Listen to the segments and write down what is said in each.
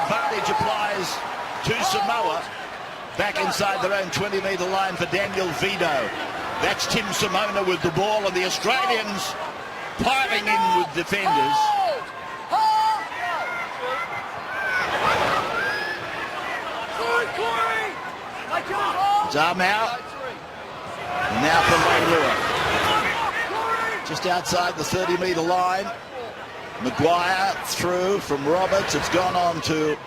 advantage applies to Samoa. Back inside their own 20-metre line for Daniel Vido. That's Tim Simona with the ball, and the Australians piling in with defenders. It's arm out. Now from Leilua. Just outside the 30-metre line. Maguire through from Roberts. It's gone on to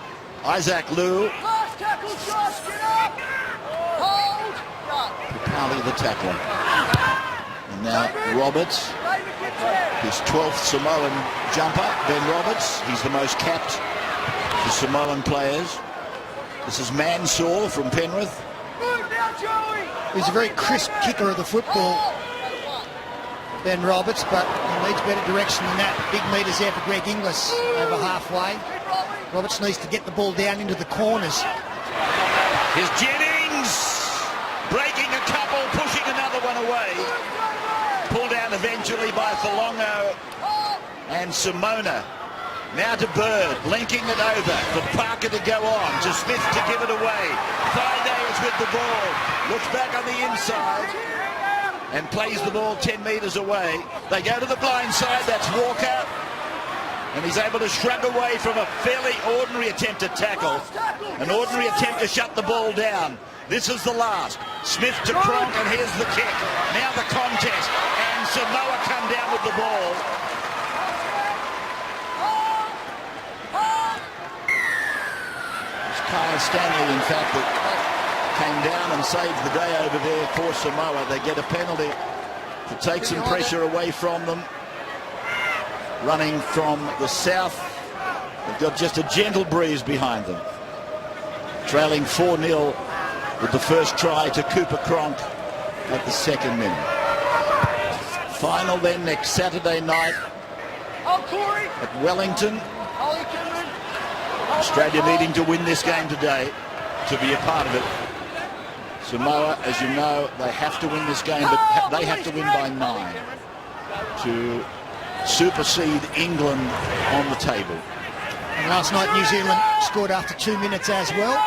Isaac Liu. Papali the tackler. And now Roberts, his 12th Samoan jumper, Ben Roberts. He's the most capped for Samoan players. This is Mansour from Penrith. He's a very crisp kicker of the football, Ben Roberts, but he needs better direction than that. Big metres there for Greg Inglis over halfway. Roberts needs to get the ball down into the corners. Here's Jennings, breaking a couple, pushing another one away. Pulled down eventually by Falongo and Simona. Now to Bird, linking it over for Parker to go on, to Smith to give it away. Friday is with the ball, looks back on the inside and plays the ball 10 metres away. They go to the blind side, that's Walker, and he's able to shrug away from a fairly ordinary attempt to tackle, an ordinary attempt to shut the ball down. This is the last. Smith to Cronk, and here's the kick. Now the contest, and Samoa come down with the ball. Kyle Stanley, in fact, that came down and saved the day over there for Samoa. They get a penalty to take some pressure away from them. Running from the south, they've got just a gentle breeze behind them. Trailing 4-0 with the first try to Cooper Cronk at the second minute. Final then next Saturday night at Wellington. Australia needing to win this game today to be a part of it. Samoa, as you know, they have to win this game, but they have to win by 9 to supersede England on the table. And last night New Zealand scored after 2 minutes as well,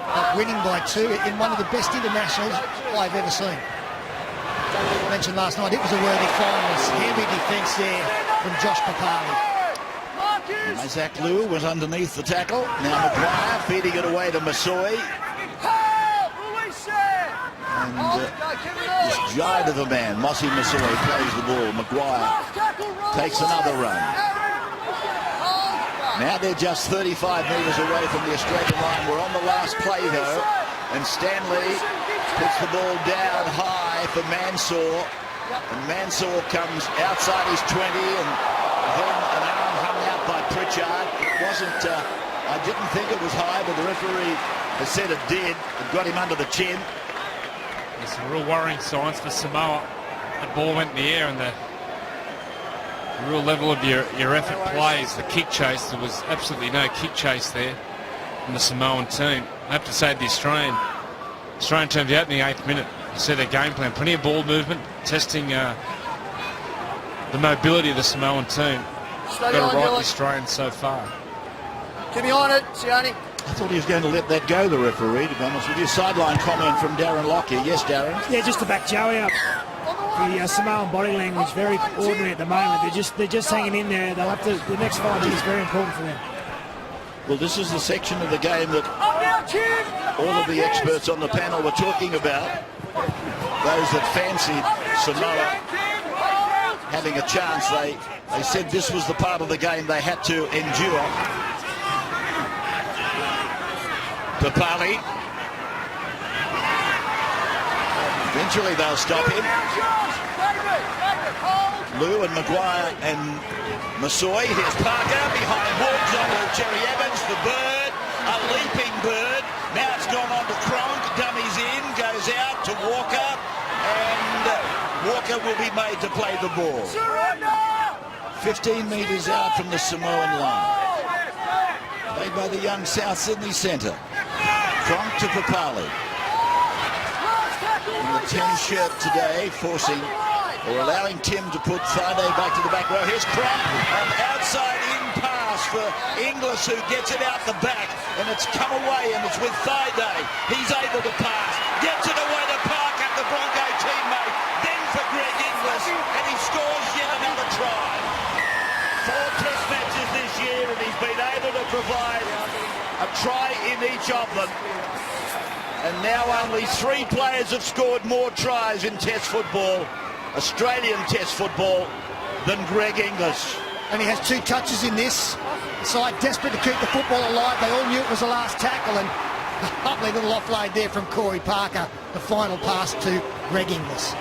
but winning by 2 in one of the best internationals I've ever seen. I mentioned last night it was a worthy finals. Heavy defence there from Josh Papali. Isaac Liu was underneath the tackle. Now Maguire feeding it away to Masoi. And this giant of a man, Mosi Masoi, plays the ball. Maguire takes another run. Now they're just 35 metres away from the Australian line. We're on the last play though, and Stanley puts the ball down high for Mansour, and Mansour comes outside his 20, and then an arm hung out by Pritchard. It wasn't, I didn't think it was high, but the referee has said it did. It got him under the chin. There's some real worrying signs for Samoa. The ball went in the air, and the real level of your effort plays, the kick chase, there was absolutely no kick chase there from the Samoan team. I have to say the Australian turned out in the 8th minute. You see their game plan, plenty of ball movement, testing the mobility of the Samoan team. Got it right, the Australians so far. Keep me on it, Siani. I thought he was going to let that go, the referee, to be honest with you. Sideline comment from Darren Lockyer. Yes, Darren? Yeah, just to back Joey up. The Samoan body language very ordinary at the moment. They're just hanging in there. They'll have to. The next 5 minutes is very important for them. Well, this is the section of the game that all of the experts on the panel were talking about. Those that fancied Samoa having a chance, they said this was the part of the game they had to endure. Papali. Eventually they'll stop him. Liu and Maguire and Masoi. Here's Parker behind Woods on to Jerry Evans. The Bird, a leaping Bird. Now it's gone on to Cronk. Dummies in, goes out to Walker, and Walker will be made to play the ball. 15 metres out from the Samoan line. Played by the young South Sydney centre. Cronk to Papali. In the 10 shirt today, forcing or allowing Tim to put Friday back to the back row. Here's Cronk, an outside in pass for Inglis, who gets it out the back, and it's come away, and it's with Thaiday. He's able to pass, gets it away to Park at the Bronco teammate, then for Greg Inglis, and he scores yet another try. 4 test matches this year, and he's been able to provide a try in each of them. And now only 3 players have scored more tries in test football, Australian test football, than Greg Inglis. And he has 2 touches in this. The side desperate to keep the football alive. They all knew it was the last tackle, and a lovely little offload there from Corey Parker, the final pass to Greg Inglis.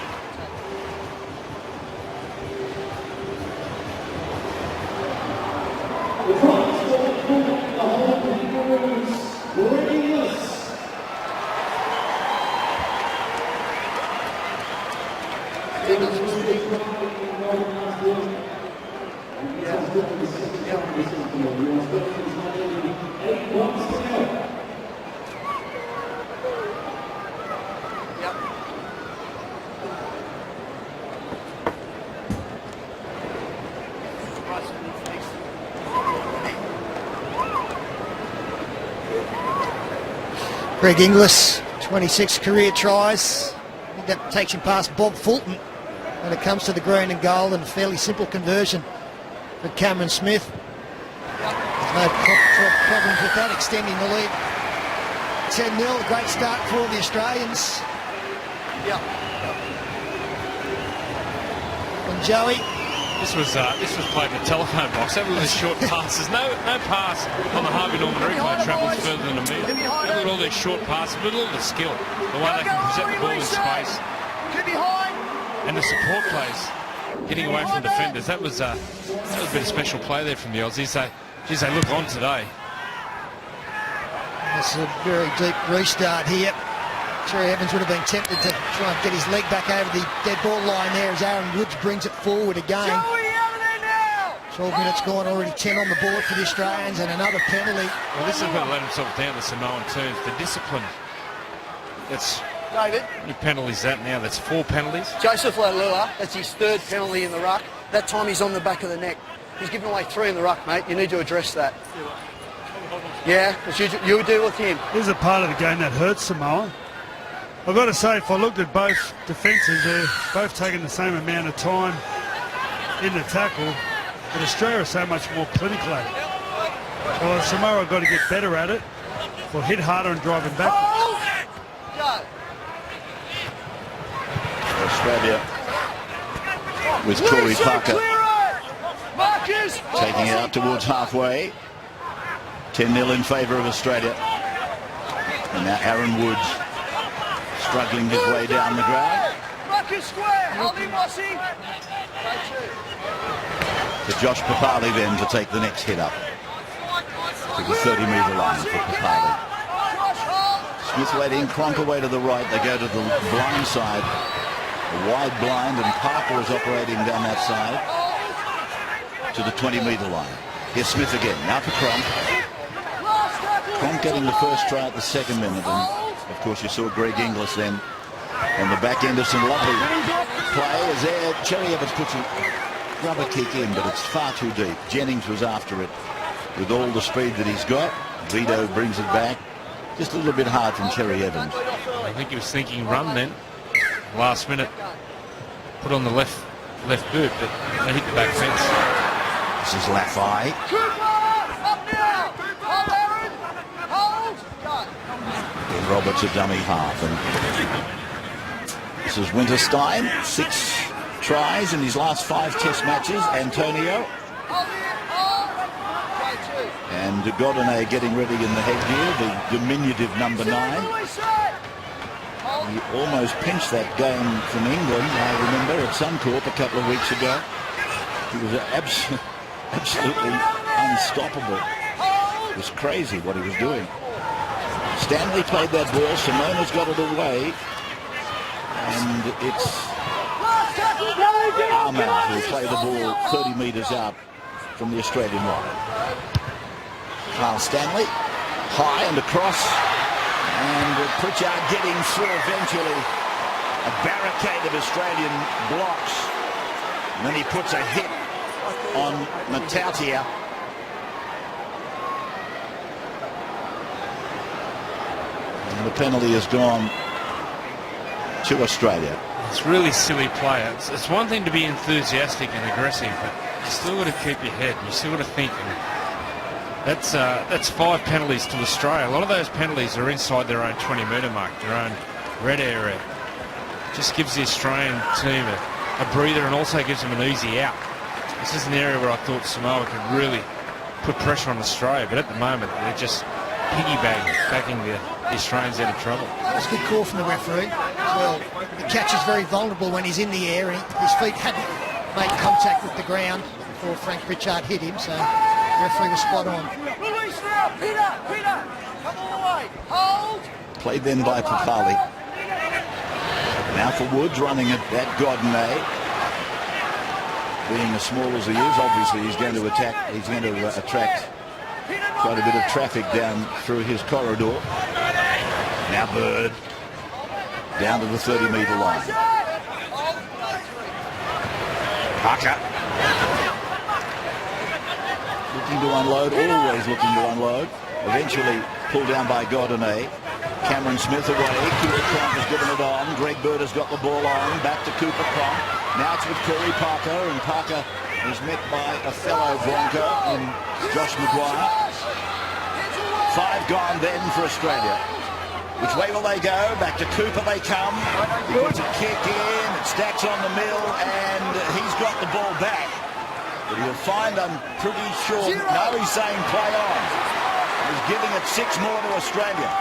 Greg Inglis, 26 career tries. I think that takes him past Bob Fulton when it comes to the green and gold, and a fairly simple conversion for Cameron Smith. There's no problems with that, extending the lead. 10-0, a great start for the Australians. And Joey. This was played in the telephone box. That was short passes. No pass on the Harvey Norman replay travels further than a metre. Look at all these short passes, but all the skill, the way they can present the ball in space, and the support plays, getting away from defenders. That was a bit of special play there from the Aussies. They look on today. That's a very deep restart here. Cherry Evans would have been tempted to try and get his leg back over the dead ball line there as Aaron Woods brings it forward again. 12 minutes gone, already 10 on the board for the Australians, and another penalty. Well, this is going to let himself down, the Samoan terms. The discipline. That's David. How many penalties that now? That's 4 penalties. Joseph Lalua, that's his 3rd penalty in the ruck. That time he's on the back of the neck. He's given away 3 in the ruck, mate. You need to address that. Yeah, because you deal with him. This is a part of the game that hurts Samoa. I've got to say, if I looked at both defences, they're both taking the same amount of time in the tackle, but Australia is so much more clinical at it. Well, Samoa have got to get better at it, or hit harder and drive him back. Australia with Corey Parker taking it out towards halfway. 10-0 in favour of Australia. And now Aaron Woods struggling his way down the ground. For Josh Papali then to take the next hit up to the 30-metre line for Papali. Smith waiting, Cronk away to the right. They go to the blind side, a wide blind, and Parker is operating down that side to the 20-metre line. Here's Smith again, now for Cronk. Cronk getting the first try at the 2nd minute, and of course you saw Greg Inglis then on the back end of some lovely play as there. Cherry Evans puts a rubber kick in, but it's far too deep. Jennings was after it with all the speed that he's got. Vito brings it back. Just a little bit hard from Cherry Evans. I think he was thinking run then. Last minute, put on the left boot, but they hit the back fence. This is Lafai. And Roberts a dummy half. And this is Winterstein. 6 tries in his last 5 test matches. Antonio. And Godinez getting ready in the headgear, the diminutive number 9. He almost pinched that game from England, I remember, at Suncorp a couple of weeks ago. He was absolutely unstoppable. It was crazy what he was doing. Stanley played that ball, Simona's got it away, and it's Armour who played the ball 30 metres out from the Australian line. Carl Stanley, high and across, and Pritchard getting through eventually. A barricade of Australian blocks. And then he puts a hit on Matamata. And the penalty has gone to Australia. It's really silly play. It's one thing to be enthusiastic and aggressive, but you still got to keep your head. You still got to think. And that's 5 penalties to Australia. A lot of those penalties are inside their own 20-metre mark, their own red area. Just gives the Australian team a breather and also gives them an easy out. This is an area where I thought Samoa could really put pressure on Australia, but at the moment they're just piggybacking the Australians out of trouble. That's a good call from the referee. Well, the catch is very vulnerable when he's in the air, and his feet hadn't made contact with the ground before Frank Pritchard hit him, so the referee was spot on. Release now, Peter, come all the way, hold. Played then by Papali. Now for Woods running at that Godinay. Being as small as he is, obviously he's going to attack. He's going to attract quite a bit of traffic down through his corridor. Now Bird down to the 30-metre line. Parker looking to unload, always looking to unload. Eventually pulled down by Godinay. Cameron Smith away. Cooper Cronk has given it on. Greg Bird has got the ball on. Back to Cooper Cronk. Now it's with Corey Parker, and Parker is met by a fellow Bronco in Josh Maguire. 5 gone then for Australia. Which way will they go? Back to Cooper they come. He puts a kick in. It stacks on the mill, and he's got the ball back. But he'll find, I'm pretty sure, no, he's saying play on. He's giving it 6 more to Australia.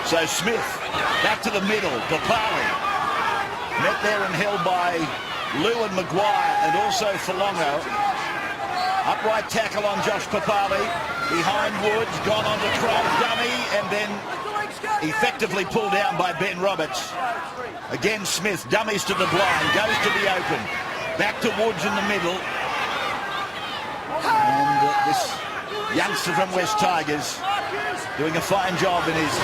So Smith back to the middle. Papali met there and held by Lou and Maguire, and also Falongo. Upright tackle on Josh Papali. Behind Woods, gone on to Cronk, dummy, and then effectively pulled down by Ben Roberts. Again Smith, dummies to the blind, goes to the open. Back to Woods in the middle. And this youngster from West Tigers doing a fine job in his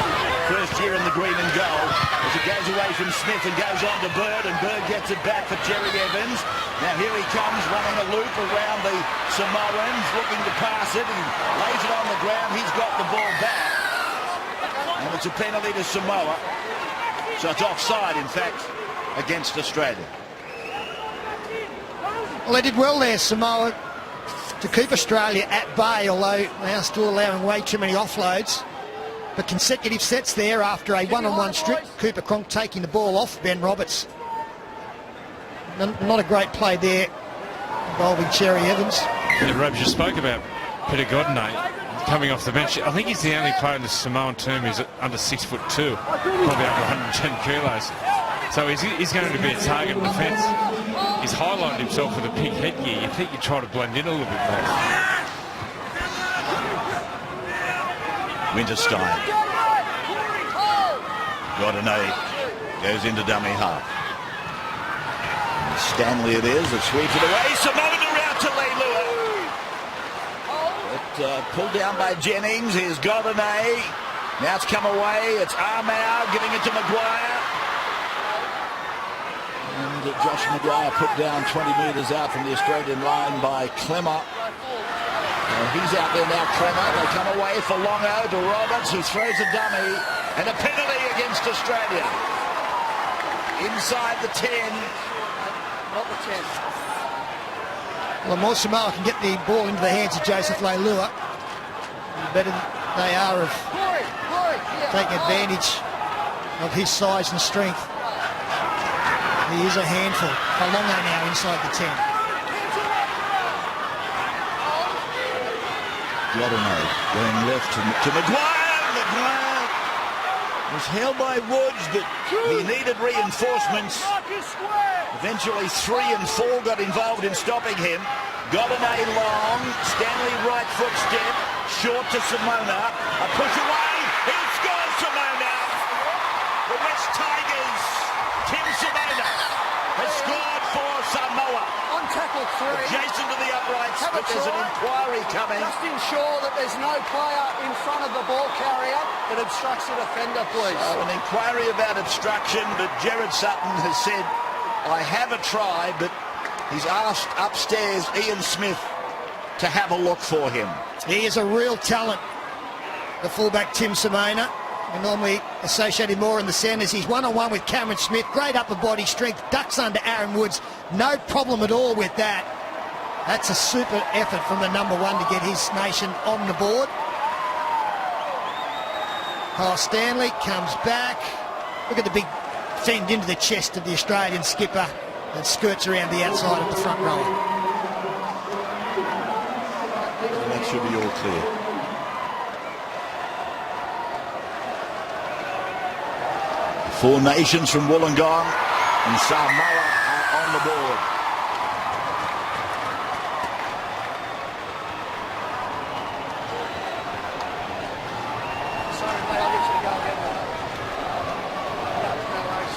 first year in the green and gold as it goes away from Smith and goes on to Bird, and Bird gets it back for Jerry Evans. Now here he comes running a loop around the Samoans, looking to pass it. He lays it on the ground. He's got the ball back, and it's a penalty to Samoa. So it's offside, in fact, against Australia. Well, they did well there, Samoa, to keep Australia at bay, although they are still allowing way too many offloads. But consecutive sets there after a one-on-one strip. Cooper Cronk taking the ball off Ben Roberts. Not a great play there involving Cherry Evans. The Rubs just spoke about Peter Godinay coming off the bench. I think he's the only player in the Samoan team who's under 6'2", probably under 110 kilos. So he's going to be a target in defence. He's highlighted himself with a pink headgear. You think you try to blend in a little bit more. Winterstein. Godinay goes into dummy half. And Stanley it is that sweeps it away. Samoa around to Leilua. It pulled down by Jennings. Here's Godinay. Now it's come away. It's Armour giving it to Maguire. And Josh Maguire put down 20 metres out from the Australian line by Clemmer. He's out there now, Clemmer. They come away for Longo to Roberts, who throws a dummy. And a penalty against Australia. Inside the 10. Not the 10. Well, the more Samoa can get the ball into the hands of Joseph Leilua, the better they are of taking advantage of his size and strength. He is a handful. Falongo now inside the 10. Godinay going left to Maguire. Maguire was held by Woods, but he needed reinforcements. Eventually 3 and 4 got involved in stopping him. Godinay long, Stanley right foot step, short to Simona. A push away. He scores Simona. The West Tigers, Tim Simona, has scored for Samoa. On tackle 3. Adjacent to the uprights, but there's an inquiry coming. Just ensure that there's no player in front of the ball carrier that obstructs the defender, please. An inquiry about obstruction, but Jared Sutton has said, I have a try, but he's asked upstairs Ian Smith to have a look for him. He is a real talent. the fullback Tim Simona. We normally associate him more in the centres. He's one-on-one with Cameron Smith. Great upper body strength. Ducks under Aaron Woods. No problem at all with that. That's a super effort from the number one to get his nation on the board. Kyle Stanley comes back. Look at the big fend into the chest of the Australian skipper and skirts around the outside of the front row. And that should be all clear. Four nations from Wollongong and Samoa are on the board. Sorry, mate, I'll get you to go again. No worries.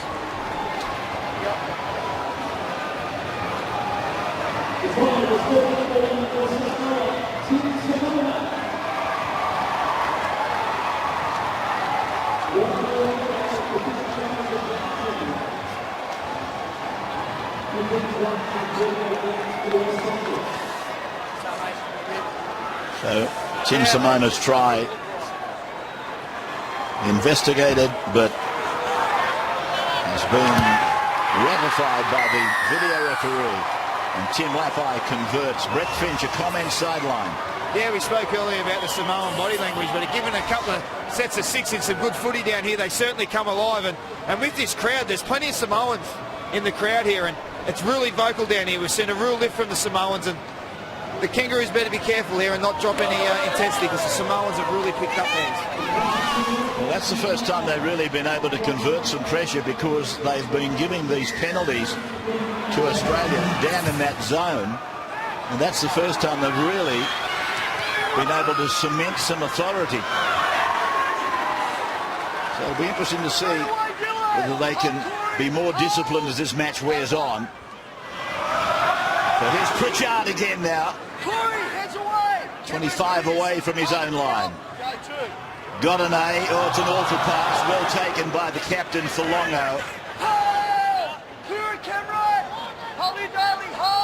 So Tim Simona's try investigated, but has been ratified by the video referee. And Tim Laffey converts. Brett Finch, a comment sideline. Yeah, we spoke earlier about the Samoan body language, but given a couple of sets of six in some good footy down here, they certainly come alive. And with this crowd, there's plenty of Samoans in the crowd here, and it's really vocal down here. We've seen a real lift from the Samoans, and the Kangaroos better be careful here and not drop any intensity, because the Samoans have really picked up theirs. Well, that's the first time they've really been able to convert some pressure, because they've been giving these penalties to Australia down in that zone, and that's the first time they've really been able to cement some authority. So it'll be interesting to see whether they can be more disciplined as this match wears on. But here's Pritchard again now. 25 away from his own line. Got an A. Oh, it's an awful pass. Well taken by the captain, Falongo.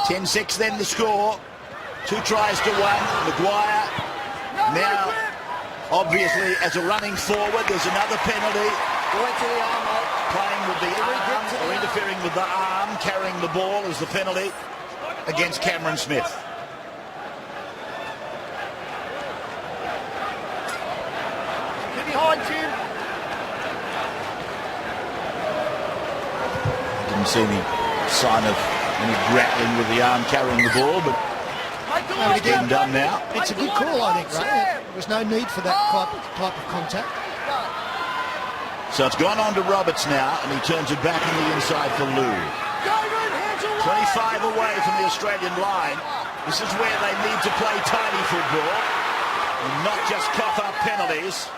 10-6 then the score. 2 tries to 1. Maguire now, obviously, as a running forward. There's another penalty. Went to the arm, mate. Playing with the arm, or interfering with the arm, carrying the ball is the penalty against Cameron Smith. Get behind, Tim. Didn't see any sign of any grappling with the arm carrying the ball, but it's getting done now. It's a good call, I think, Ray. There was no need for that type of contact. So it's gone on to Roberts now, and he turns it back in the inside for Lou. 25 away from the Australian line. This is where they need to play tidy football and not just cough up penalties.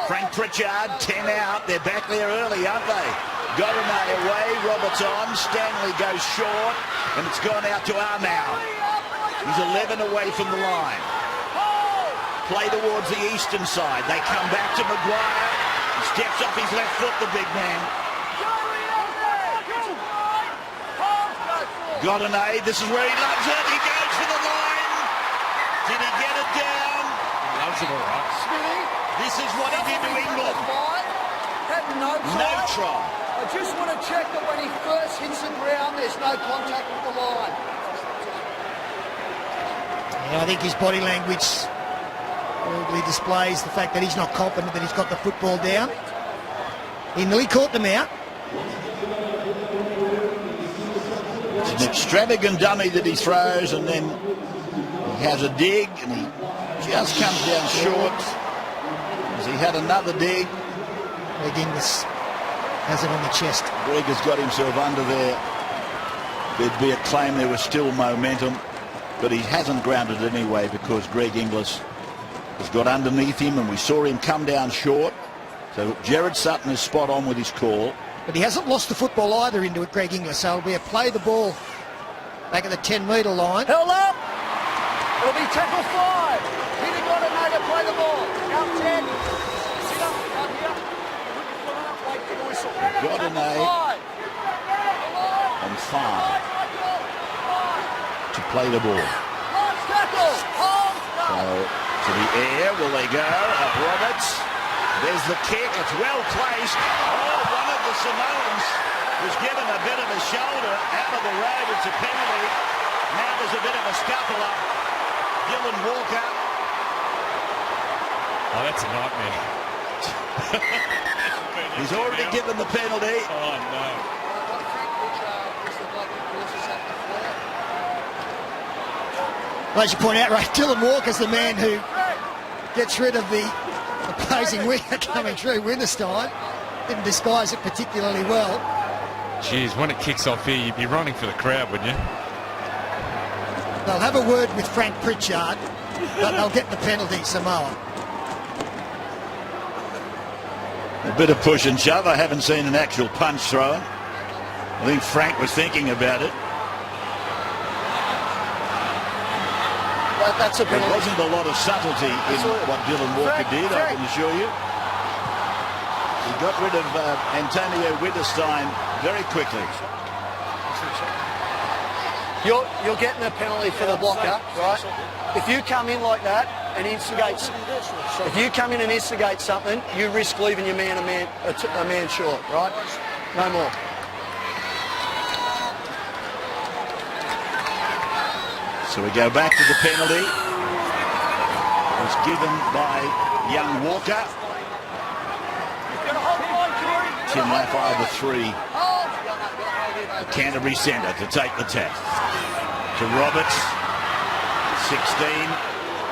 Frank Pritchard, 10 out. They're back there early, aren't they? Godinay away, Roberts on. Stanley goes short, and it's gone out to Armour. He's 11 away from the line. Play towards the eastern side. They come back to Maguire. He steps off his left foot, the big man. Godinay, this is where he loves it. He goes for the line. Did he get it down? He loves it all right. Smithy. This is what he did to England. Had no try. No try. I just want to check that when he first hits the ground, there's no contact with the line. Yeah, I think his body language probably displays the fact that he's not confident that he's got the football down. He nearly caught them out. It's an extravagant dummy that he throws, and then he has a dig, and he just comes down short. As he had another dig. Greg Inglis has it on the chest. Greg has got himself under there. There'd be a claim there was still momentum, but he hasn't grounded it anyway, because Greg Inglis has got underneath him, and we saw him come down short. So Jared Sutton is spot on with his call. But he hasn't lost the football either into it, Greg Inglis, so it'll be a play the ball back at the 10-metre line. Held up. It'll be tackle 5. Hitting on a to play the ball. Out 10. Sit up. Out here. Wait for the whistle. Godinay on 5 to play the ball. Last tackle. Hold. So To the air, will they go? Up Roberts. There's the kick, it's well placed. Oh, one of the Samoans was given a bit of a shoulder out of the road. It's a penalty. Now there's a bit of a scuffle up. Dylan Walker. Oh, that's a nightmare. He's already given the penalty. Oh, no. Well, as you point out, Ray, Dylan Walker's the man who gets rid of the opposing winger coming through Winterstein. Didn't disguise it particularly well. Geez, when it kicks off here, you'd be running for the crowd, wouldn't you? They'll have a word with Frank Pritchard, but they'll get the penalty, Samoa. A bit of push and shove. I haven't seen an actual punch thrown. I think Frank was thinking about it. That's a There penalty. wasn't a lot of subtlety in what Dylan Walker did, I can assure you. He got rid of Antonio Winterstein very quickly. You're getting a penalty for the blocker, right? If you come in like that and instigate something, you risk leaving your man a man short, right? No more. So we go back to the penalty. It was given by young Walker. Tim Laffey, the 3. The Canterbury centre to take the tap. To Roberts. 16.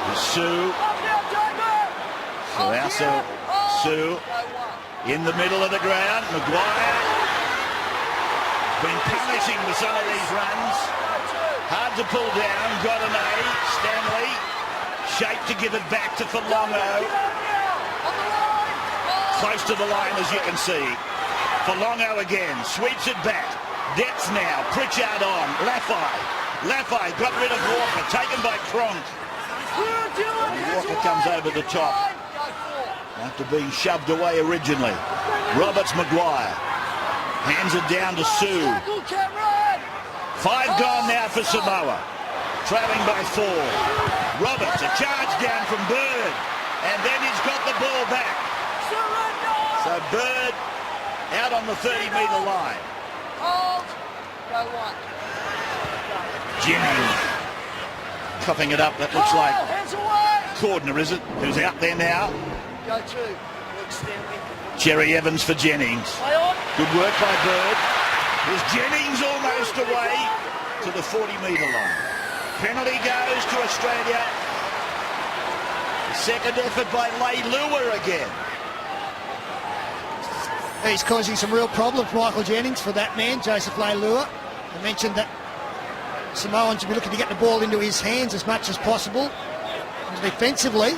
To Sue. So Sue in the middle of the ground. Maguire been punishing with some of these runs. Hard to pull down. Got an A. Stanley. Shape to give it back to Falongo. Close to the line, as you can see. Falongo again. Sweeps it back. Depth now. Pritchard on. Laffey got rid of Walker. Taken by Cronk. Walker comes over the top. After being shoved away originally. Roberts Maguire. Hands it down to Sue. 5 gone now for Samoa. Trailing by 4. Roberts, a charge down from Bird. And then he's got the ball back. So Bird out on the 30-metre line. Jennings coughing it up. That looks like Cordner, is it? Who's out there now? Go to. Cherry Evans for Jennings. Good work by Bird. Is Jennings almost away to the 40-metre line. Penalty goes to Australia. Second effort by Leilua again. He's causing some real problems, Michael Jennings, for that man, Joseph Leilua. I mentioned that Samoans will be looking to get the ball into his hands as much as possible. And defensively,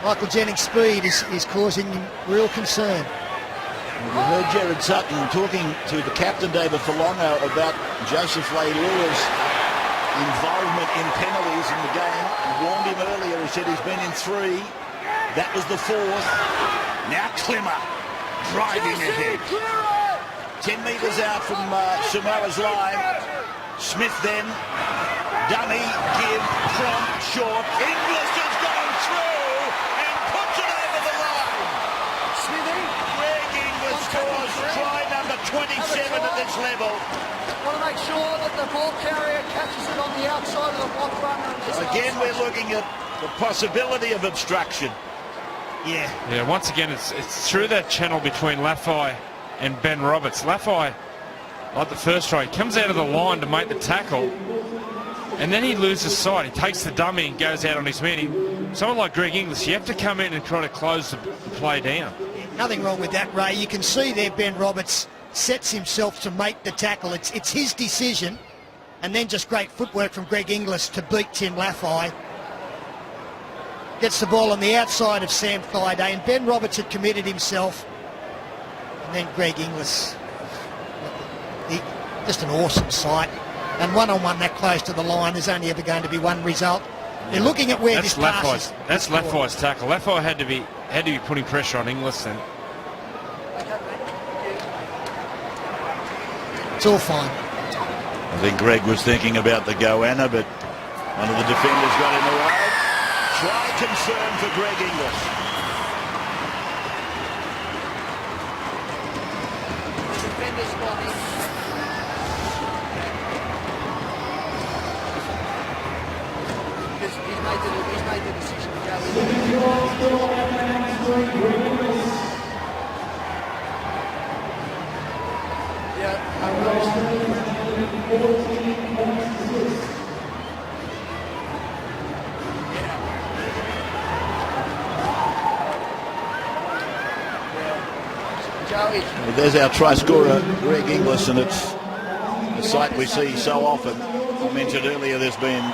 Michael Jennings' speed is causing him real concern. We heard Jared Sutton talking to the captain, David Falongo, about Joseph Leilua's involvement in penalties in the game. He warned him earlier. He said he's been in 3. That was the 4th. Now Clemmer driving ahead. 10 metres out from Samoa's line. Smith then. Dummy, give, from, short. Inglis has gone through and puts it over the line. Smithy. Greg Inglis scores try number 27 at this level. Want to make sure that the ball carrier catches it on the outside of the block runner. Again, we're looking at the possibility of obstruction. Yeah, once again, it's through that channel between Laffey and Ben Roberts. Laffey, like the first try, he comes out of the line to make the tackle, and then he loses sight. He takes the dummy and goes out on his man. Someone like Greg Inglis, you have to come in and try to close the play down. Nothing wrong with that, Ray. You can see there Ben Roberts sets himself to make the tackle. It's his decision, and then just great footwork from Greg Inglis to beat Tim Laffey. Gets the ball on the outside of Sam Thaiday, and Ben Roberts had committed himself. And then Greg Inglis. Just an awesome sight. And one-on-one that close to the line, there's only ever going to be one result. They're looking at where this pass is. That's Laffey's tackle. Laffey had to be putting pressure on Inglis then. It's all fine. I think Greg was thinking about the goanna, but one of the defenders got in the way. Try concern for Greg Inglis. Defender's got him. He's made the decision to go in. Well, there's our try scorer, Greg Inglis, and it's a sight we see so often. I mentioned earlier there's been,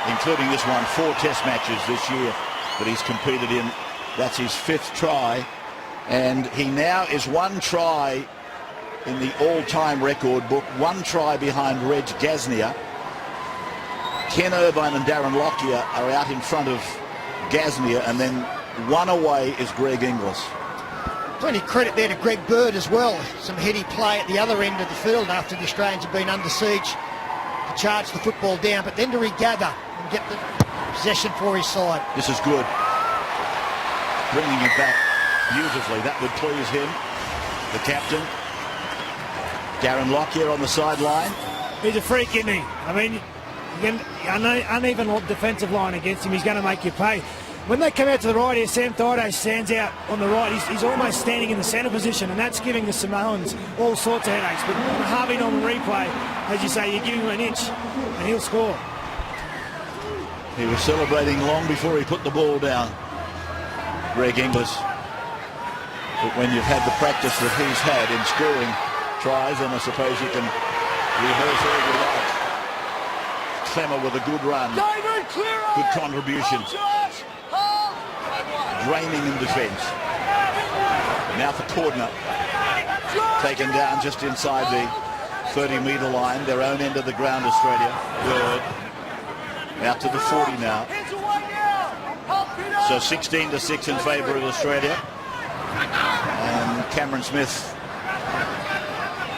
including this one, 4 test matches this year that he's competed in. That's his 5th try, and he now is 1 try in the all-time record book, 1 try behind Reg Gasnier. Ken Irvine and Darren Lockyer are out in front of Gasnier, and then 1 away is Greg Inglis. Plenty of credit there to Greg Bird as well. Some heady play at the other end of the field after the Australians have been under siege to charge the football down, but then to regather and get the possession for his side. This is good. Bringing it back beautifully. That would please him, the captain. Darren Lockyer on the sideline. He's a freak, isn't he? I mean, uneven defensive line against him, he's going to make you pay. When they come out to the right here, Sam Thaiday stands out on the right. He's almost standing in the centre position, and that's giving the Samoans all sorts of headaches. But Harvey Norman replay, as you say, you give him an inch, and he'll score. He was celebrating long before he put the ball down, Greg Inglis. But when you've had the practice that he's had in scoring tries, then I suppose you can rehearse all you like. Clemmer with a good run, good contribution. Draining in defence. Now for Cordner. Taken down just inside the 30-metre line, their own end of the ground, Australia. Bird. Out to the 40 now. So 16-6 in favour of Australia. And Cameron Smith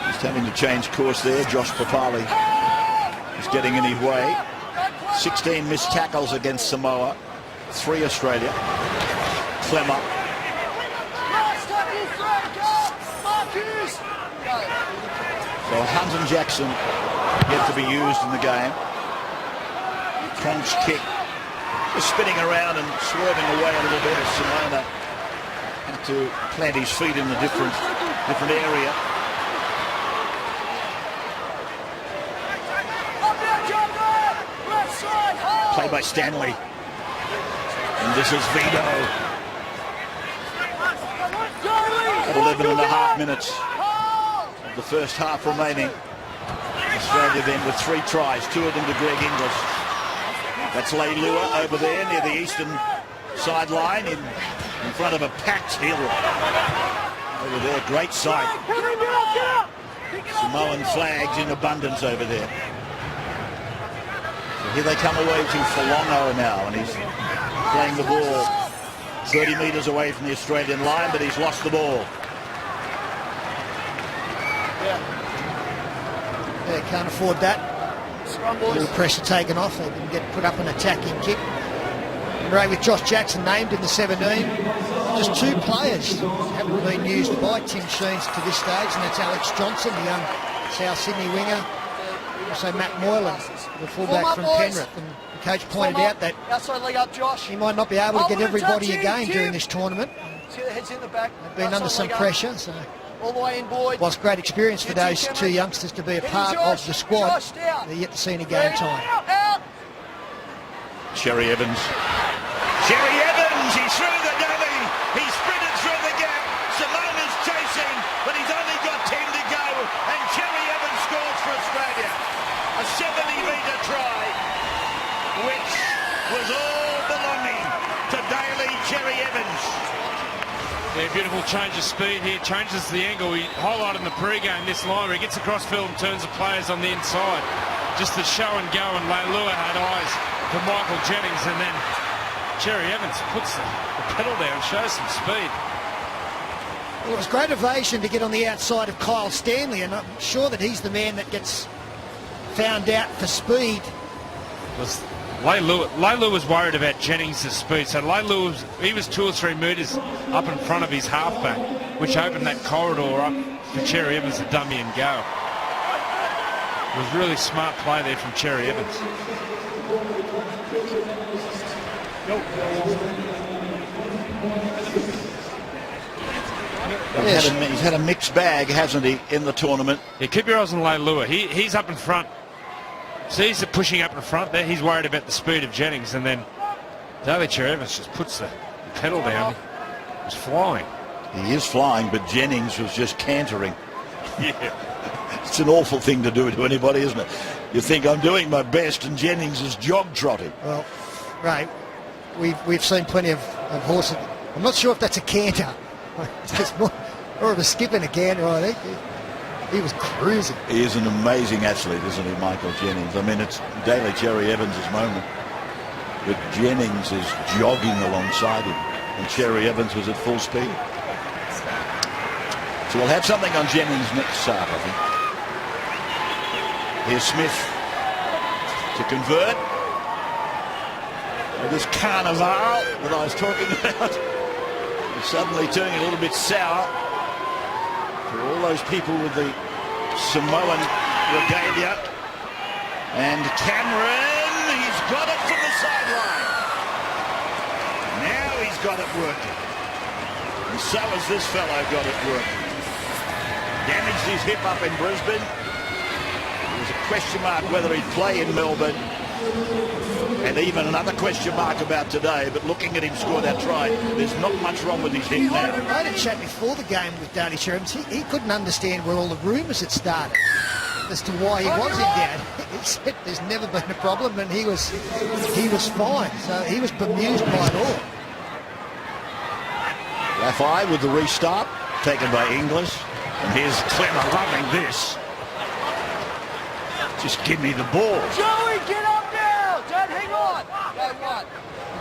is having to change course there. Josh Papali is getting in his way. 16 missed tackles against Samoa. 3 Australia. Clemmer. So Hunt and Jackson yet to be used in the game. Cronk's kick is spinning around and swerving away a little bit as Simona had to plant his feet in a different area. Play by Stanley. And this is Vito. 11 and a half minutes of the first half remaining. Australia then with 3 tries, 2 of them to Greg Inglis. That's Leilua over there near the eastern sideline in front of a packed hill. Over there, great sight. Samoan flags in abundance over there. So here they come away to Falongo now, and he's playing the ball 30 metres away from the Australian line, but he's lost the ball. They can't afford that. A little pressure taken off. They didn't get put up an attacking kick. And Ray, with Josh Jackson named in the 17, just 2 players haven't been used by Tim Sheens to this stage, and that's Alex Johnson, the young South Sydney winger. Also Matt Moylan, the fullback from Penrith. And the coach pointed out that he might not be able to get everybody a game during this tournament. They've been under some pressure, so it was great experience for those 2 youngsters to be a part of the squad. They're yet to see any game time. Cherry Evans. Cherry Evans, he's through the dummy. He sprinted through the gap. Simona's chasing, but he's only got 10 to go. And Cherry Evans scores for Australia. A 70-metre try, which was all belonging to Daly Cherry Evans. Yeah, beautiful change of speed here, changes the angle. He highlighted in the pre-game this line where he gets across field and turns the players on the inside. Just the show and go, and Leilua had eyes for Michael Jennings, and then Cherry Evans puts the pedal down, shows some speed. Well, it was great ovation to get on the outside of Kyle Stanley, and I'm sure that he's the man that gets found out for speed. Was Leilu was worried about Jennings' speed, so Leilu was 2 or 3 metres up in front of his halfback, which opened that corridor up for Cherry Evans to dummy and go. It was really smart play there from Cherry Evans. He's had a mixed bag, hasn't he, in the tournament? Yeah, keep your eyes on Leilua. He's up in front. See, he's pushing up in front there. He's worried about the speed of Jennings, and then Daly Cherry Evans just puts the pedal down. He's flying. He is flying, but Jennings was just cantering. Yeah. It's an awful thing to do to anybody, isn't it? You think I'm doing my best, and Jennings is jog trotting. Well, Ray, we've seen plenty of horses. I'm not sure if that's a canter. It's more of a skip and a canter, I think. He was cruising. He is an amazing athlete, isn't he, Michael Jennings? I mean, it's Daly Cherry Evans' moment. But Jennings is jogging alongside him, and Cherry Evans was at full speed. So we'll have something on Jennings next start, I think. Here's Smith to convert. This carnival that I was talking about is suddenly turning a little bit sour for all those people with the Samoan regalia. And Cameron, he's got it from the sideline. Now he's got it working. And so has this fellow got it working. Damaged his hip up in Brisbane. There was a question mark whether he'd play in Melbourne. And even another question mark about today, but looking at him score that try, there's not much wrong with his hip now. I had a chat before the game with Daly Cherry Evans. He couldn't understand where all the rumours had started as to why he was in doubt. He said there's never been a problem, and he was fine. So he was bemused by it all. Faavaivai with the restart, taken by Inglis. And here's Clemmer loving this. Just give me the ball. Joey, get up now! Don't hang on! Go one.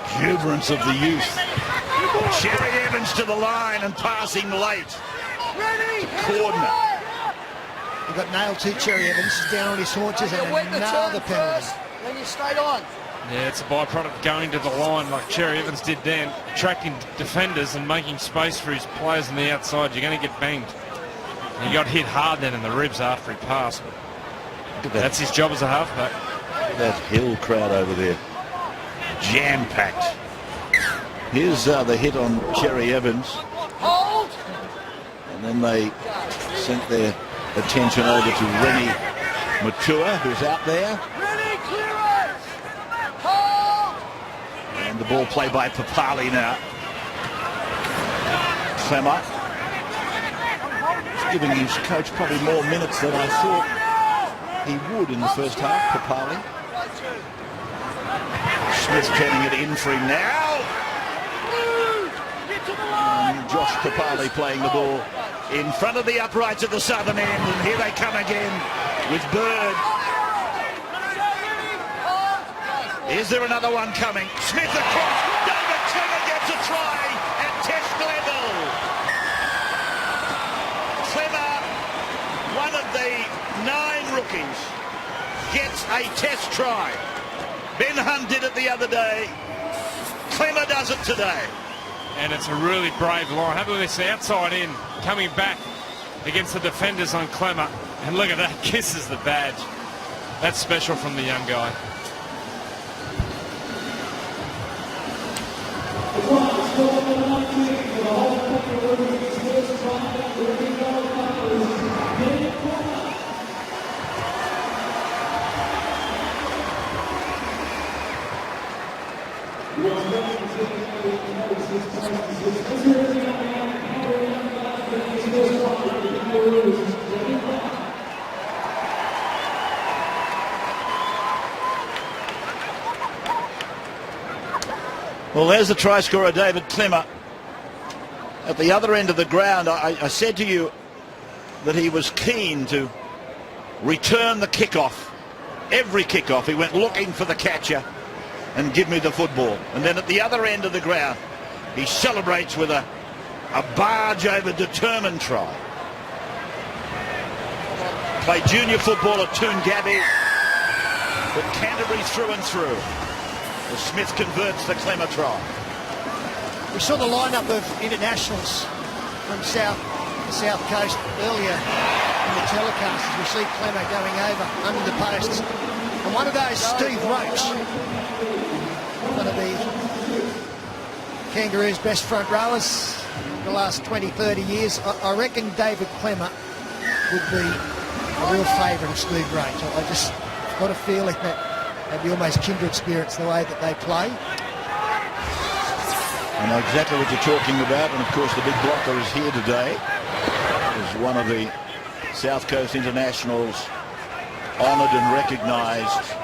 Exuberance of the youth. Cherry Evans to the line and passing late. Ready! Corner. He got nailed to Cherry Evans, down on his haunches, You and went the another turn penalty. first, then you stayed on. Yeah, it's a byproduct of going to the line like Cherry Evans did then, attracting defenders and making space for his players on the outside. You're going to get banged. And he got hit hard then in the ribs after he passed. That's his job as a halfback. That Hill crowd over there, jam-packed. Here's the hit on Cherry Evans. Hold! And then they sent their attention over to Rennie Matua, who's out there. Ready, clearance! Hold! And the ball played by Papali now. Clemmer. He's giving his coach probably more minutes than I thought he would in the first half, Papali. Smith turning it in for him now. And Josh Papali playing the ball in front of the uprights at the southern end. And here they come again with Bird. Is there another one coming? Smith across. David Clemmer gets a try at test level. Clemmer, one of the 9 rookies, gets a test try. Ben Hunt did it the other day. Clemmer does it today. And it's a really brave line. Have a look at this outside in, coming back against the defenders on Clemmer. And look at that, kisses the badge. That's special from the young guy. Well, there's the try scorer, David Clemmer. At the other end of the ground, I said to you that he was keen to return the kickoff. Every kickoff, he went looking for the catcher and give me the football. And then at the other end of the ground, he celebrates with a barge over determined try. Played junior football at Toongabbie, but Canterbury through and through. as Smith converts the Clemmer try. We saw the lineup of internationals from the South Coast earlier in the telecast as we see Clemmer going over under the posts. And one of those, Steve Roach, one of the Kangaroos' best front rowers the last 20, 30 years. I reckon David Clemmer would be a real favourite of Steve Roach. I just got a feeling that they'd be almost kindred spirits the way that they play. I know exactly what you're talking about, and of course the big blocker is here today. Is one of the South Coast internationals honoured and recognised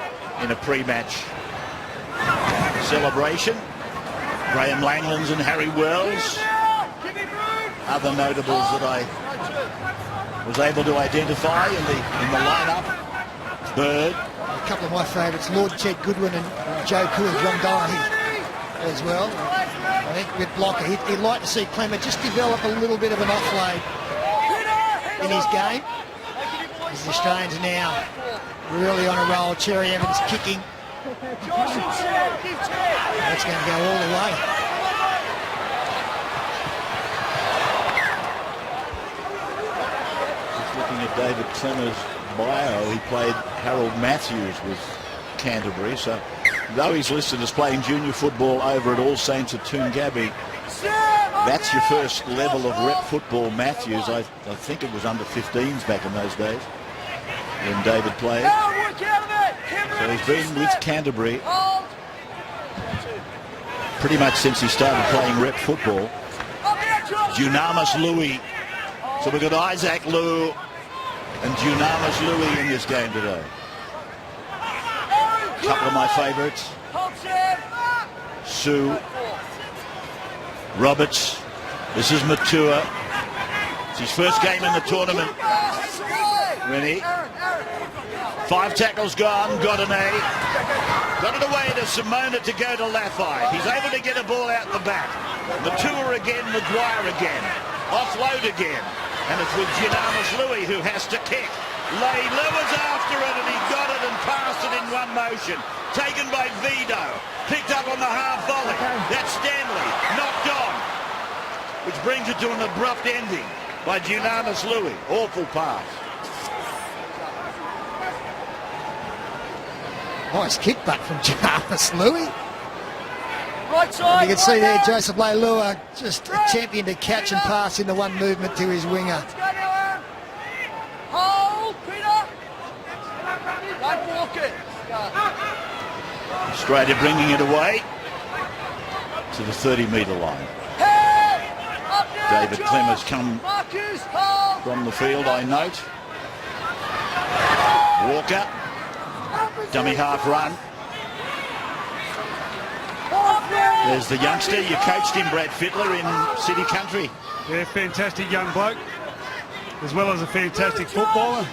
in a pre-match celebration. Graham Langlands and Harry Wells, other notables that I was able to identify in the lineup. Bird. A couple of my favourites, Lord Ted Goodwin and Joe Cool, John Doherty as well. I think with blocker, he'd like to see Clemmer just develop a little bit of an offload in his game. As the Australians are now really on a roll. Cherry Evans kicking. That's going to go all the way. Just looking at David Clemmer's bio, he played Harold Matthews with Canterbury, so though he's listed as playing junior football over at All Saints at Toongabbie, that's your first level of rep football, Matthews. I think it was under 15s back in those days when David played. So he's been with Canterbury pretty much since he started playing rep football. Dunamis Louis. So we've got Isaac Liu and Dunamis Louis in this game today. A couple of my favourites. Sue. Roberts. This is Matua. It's his first game in the tournament. Rennie. 5 tackles gone. Got an A. Got it away to Samoa to go to Lafai. He's able to get a ball out the back. Matua again. Maguire again. Offload again. And it's with Dunamis Louis who has to kick. Lei was after it and he got it and passed it in one motion. Taken by Vido. Picked up on the half volley. That's Stanley. Knocked on. Which brings it to an abrupt ending by Dunamis Louis. Awful pass. Nice kickback from Dunamis Louis. Right side. You can see there Joseph Leilua just attempting to catch and pass in the one movement to his winger. Hold, Peter. Don't walk it. Australia bringing it away to the 30-metre line. David Clemmer's come from the field, I note. Walker, dummy half run. There's the youngster, you coached him, Brad Fittler, in City Country. Yeah, fantastic young bloke, as well as a fantastic footballer.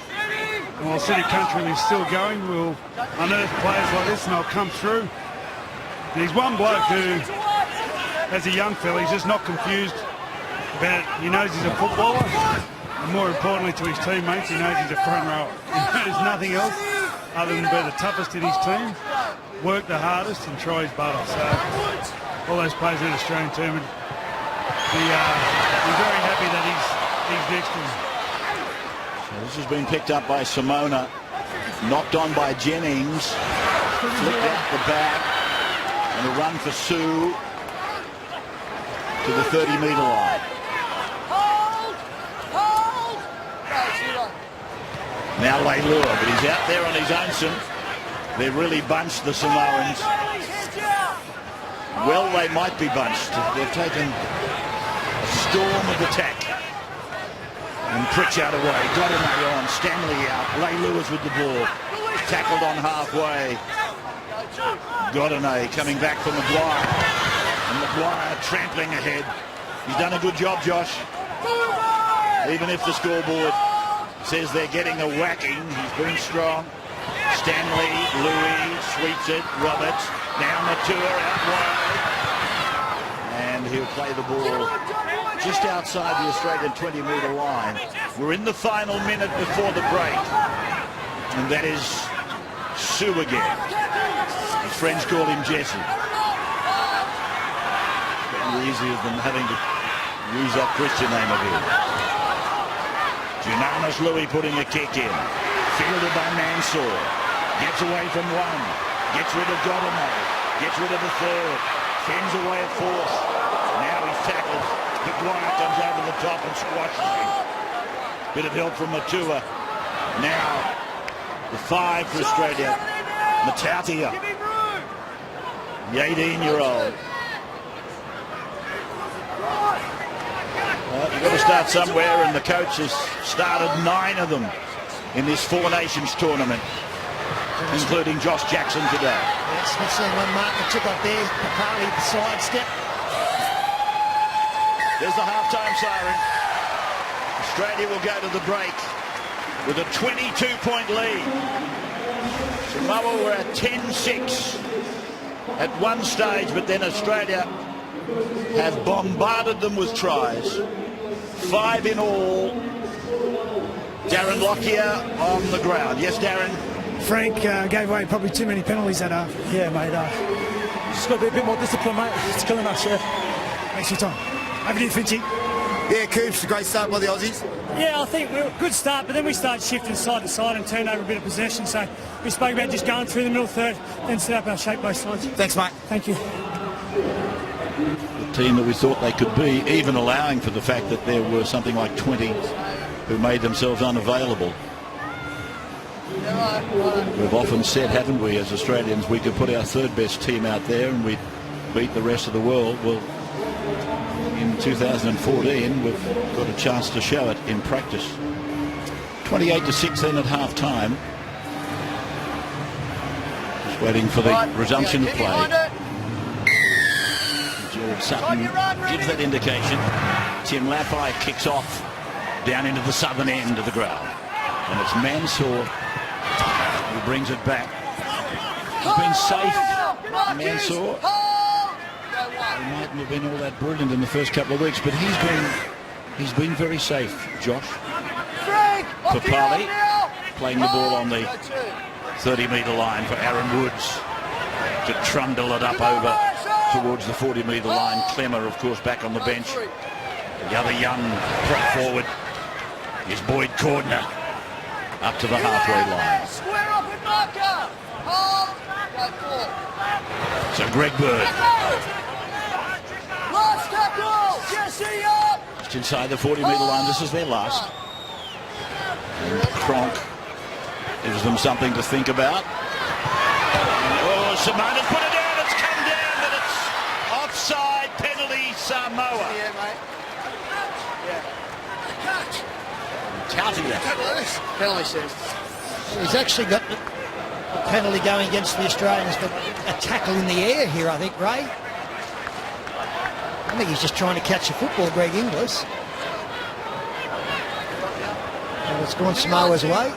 And while City Country is still going, we'll unearth players like this and they'll come through. And he's one bloke who, as a young fella, he's just not confused about it. He knows he's a footballer, and more importantly to his teammates, he knows he's a front rower. He knows nothing else other than be the toughest in his team, work the hardest and try his butt off. So all those players in the Australian team would be very happy that he's next to him. So this has been picked up by Samoa, knocked on by Jennings, flicked out the back, and a run for Sue to the 30-metre line. Now Leilua, but he's out there on his own. They're really bunched, the Samoans. Well, they might be bunched. They've taken a storm of attack. And Pritchard away, got him on, Stanley out, Leilua's with the ball, tackled on halfway. Godinay coming back for Maguire, and Maguire trampling ahead. He's done a good job, Josh. Even if the scoreboard says they're getting a whacking, he's been strong. Stanley, Louis, sweeps it, Roberts, now Matua out wide. And he'll play the ball just outside the Australian 20-metre line. We're in the final minute before the break. And that is Sue again. He's friends call him Jesse. Easier than having to use that Christian name of his. Junanus Louis putting a kick in. Fielded by Mansour. Gets away from one. Gets rid of Godinay. Gets rid of the third. Fends away at fourth. Now he's tackled. Maguire comes over the top and squashes him. Bit of help from Matua. Now the 5 for Australia. Matamata, the 18-year-old. Well, you've got to start somewhere, and the coach has started 9 of them in this Four Nations tournament, including Josh Jackson today. Yes, we've seen one mark that took up there. Papali, the sidestep. There's the half-time siren. Australia will go to the break with a 22-point lead. Samoa were at 10-6 at one stage, but then Australia have bombarded them with tries. 5 in all. Darren Lockyer on the ground. Yes, Darren? Frank gave away probably too many penalties that half. Yeah, mate. Just got to be a bit more disciplined, mate. It's killing us, yeah. Thanks for your time. Over to you, Finchy. Yeah, Coops, a great start by the Aussies. Yeah, I think we were a good start, but then we started shifting side to side and turned over a bit of possession. So we spoke about just going through the middle third, then set up our shape both sides. Thanks, mate. Thank you. The team that we thought they could be, even allowing for the fact that there were something like 20 who made themselves unavailable. We've often said, haven't we, as Australians, we could put our third best team out there and we'd beat the rest of the world. Well, in 2014, we've got a chance to show it in practice. 28-6 then at half-time. Just waiting for the resumption of play. Jared Sutton gives that indication. Tim Laffey kicks off down into the southern end of the ground. And it's Mansour who brings it back. He's been safe, Mansour. He mightn't have been all that brilliant in the first couple of weeks, but he's been very safe, Josh. Papali playing the ball on the 30-metre line for Aaron Woods to trundle it up over towards the 40-metre line. Clemmer, of course, back on the bench. The other young prop forward is Boyd Cordner up to the halfway line. So Greg Bird just inside the 40-metre line. This is their last. And Cronk gives them something to think about. Oh, Samoa put it down. It's come down, but it's offside. Penalty, Samoa. Yeah, mate. Taumafai. Penalty says. He's actually got a penalty going against the Australians, but a tackle in the air here, I think, Ray. I think he's just trying to catch a football, Greg Inglis. And it's gone Samoa's way.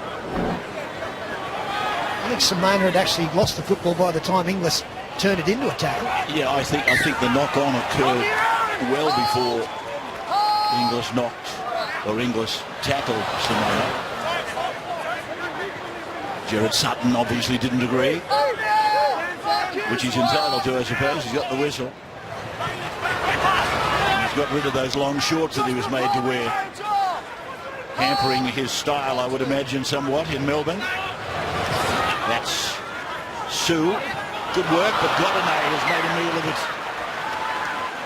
I think Samoa had actually lost the football by the time Inglis turned it into a tackle. Yeah, I think the knock-on occurred well before Inglis tackled Samoa. Jared Sutton obviously didn't agree, which he's entitled to, I suppose. He's got the whistle. He's got rid of those long shorts that he was made to wear, hampering his style, I would imagine, somewhat in Melbourne. That's Sue. Good work, but Godinay has made a meal of it.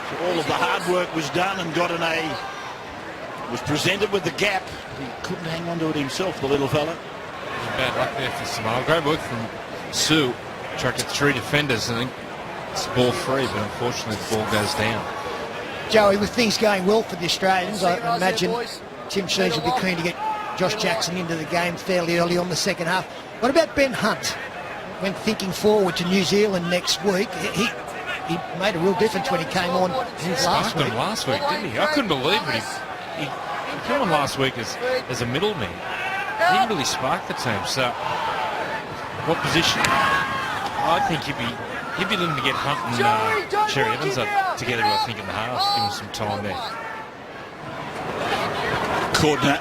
So all of the hard work was done, and Godinay was presented with the gap. He couldn't hang on to it himself, the little fella. Bad luck there for Samoa. Great work from Sue. Attracted 3 defenders. I think it's ball free, but unfortunately the ball goes down. Joey, with things going well for the Australians, I imagine Tim Sheens will be keen to get Josh Jackson into the game fairly early on the second half. What about Ben Hunt? When thinking forward to New Zealand next week, he made a real difference when he came on last week. Last week, didn't he? I couldn't believe it. He came on last week as a middleman. He didn't really spark the team. So, what position? I think he'd be looking to get Hunt and Cherry Evans up together, I think, in the half. Give him some time there. Cordner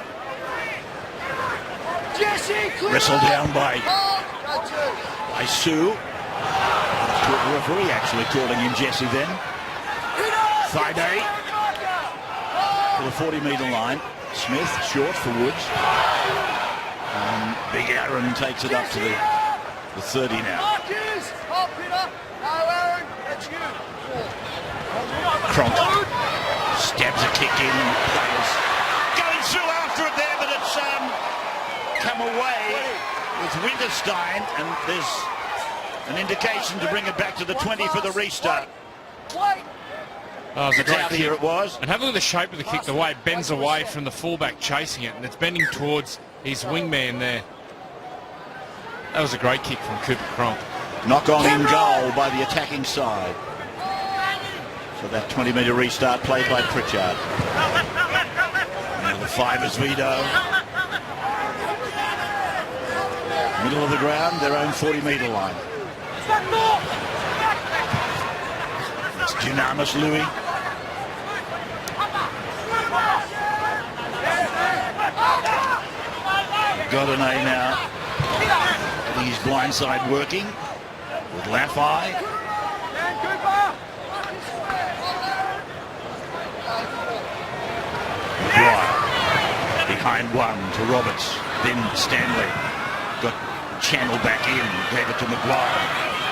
wrestled down by Sue. caught the referee actually calling in Jesse then. Friday to the 40-metre line. Smith short for Woods. Big Aaron takes it up to the 30 now. Cronk stabs a kick in. Players going through after it there, but it's come away with Winterstein, and there's an indication to bring it back to the 20 for the restart. Oh, it's a It's great out kick. here it was. And have a look at the shape of the kick, the way it bends away from the fullback chasing it, and it's bending towards his wingman there. That was a great kick from Cooper Cronk. Knock on in goal by the attacking side. So that 20-metre restart played by Pritchard. Now the Fivers veto. Middle of the ground, their own 40-metre line. It's Dunamis Louis. Godinay now. Getting his blindside working with Laffey. Maguire behind one to Roberts, then Stanley got channeled back in, gave it to Maguire,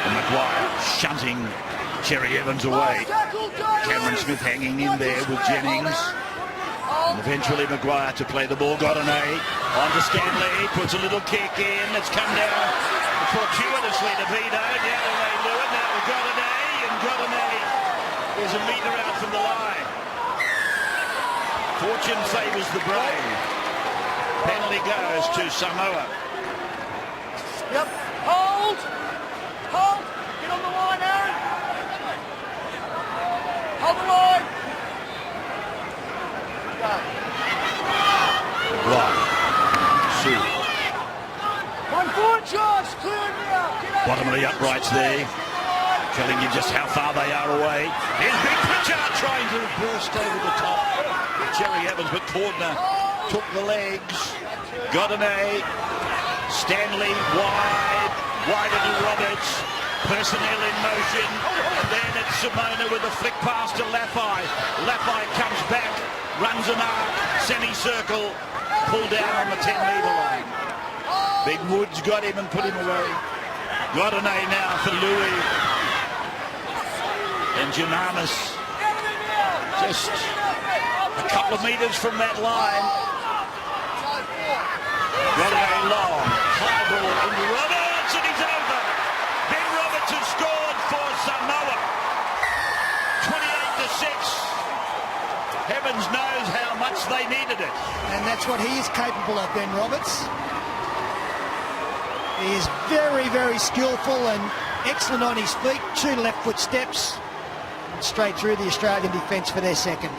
and Maguire shunting Cherry Evans away. Cameron Smith hanging in there with Jennings, and eventually Maguire to play the ball. Godinay on to Stanley, puts a little kick in, it's come down fortuitously to Vito. Now they do it, now with Godinay, and Godinay is a metre out from the line. Fortune favours the brave. Penalty goes to Samoa. Yep. Hold. Hold. Get on the line, Aaron. Hold the line. Right. Sue. 1 foot, Josh. Clear now. Get up. Bottom of the uprights there. Telling you just how far they are away. Here's Big Pritchard trying to burst over the top. Cherry Evans, but Cordner took the legs. Godinay. Stanley wide. Wider to Roberts. Personnel in motion. And then it's Simona with a flick pass to Laffey. Laffey comes back. Runs an arc. Semicircle. Pulled down on the 10-metre line. Big Woods got him and put him away. Godinay now for Louis. And Janamis just a couple of metres from that line. Godinay long. High ball into Roberts, and he's over. Ben Roberts has scored for Samoa. 28-6. Heavens knows how much they needed it. And that's what he is capable of, Ben Roberts. He is very, very skillful and excellent on his feet. 2 left foot steps. Straight through the Australian defence for their second.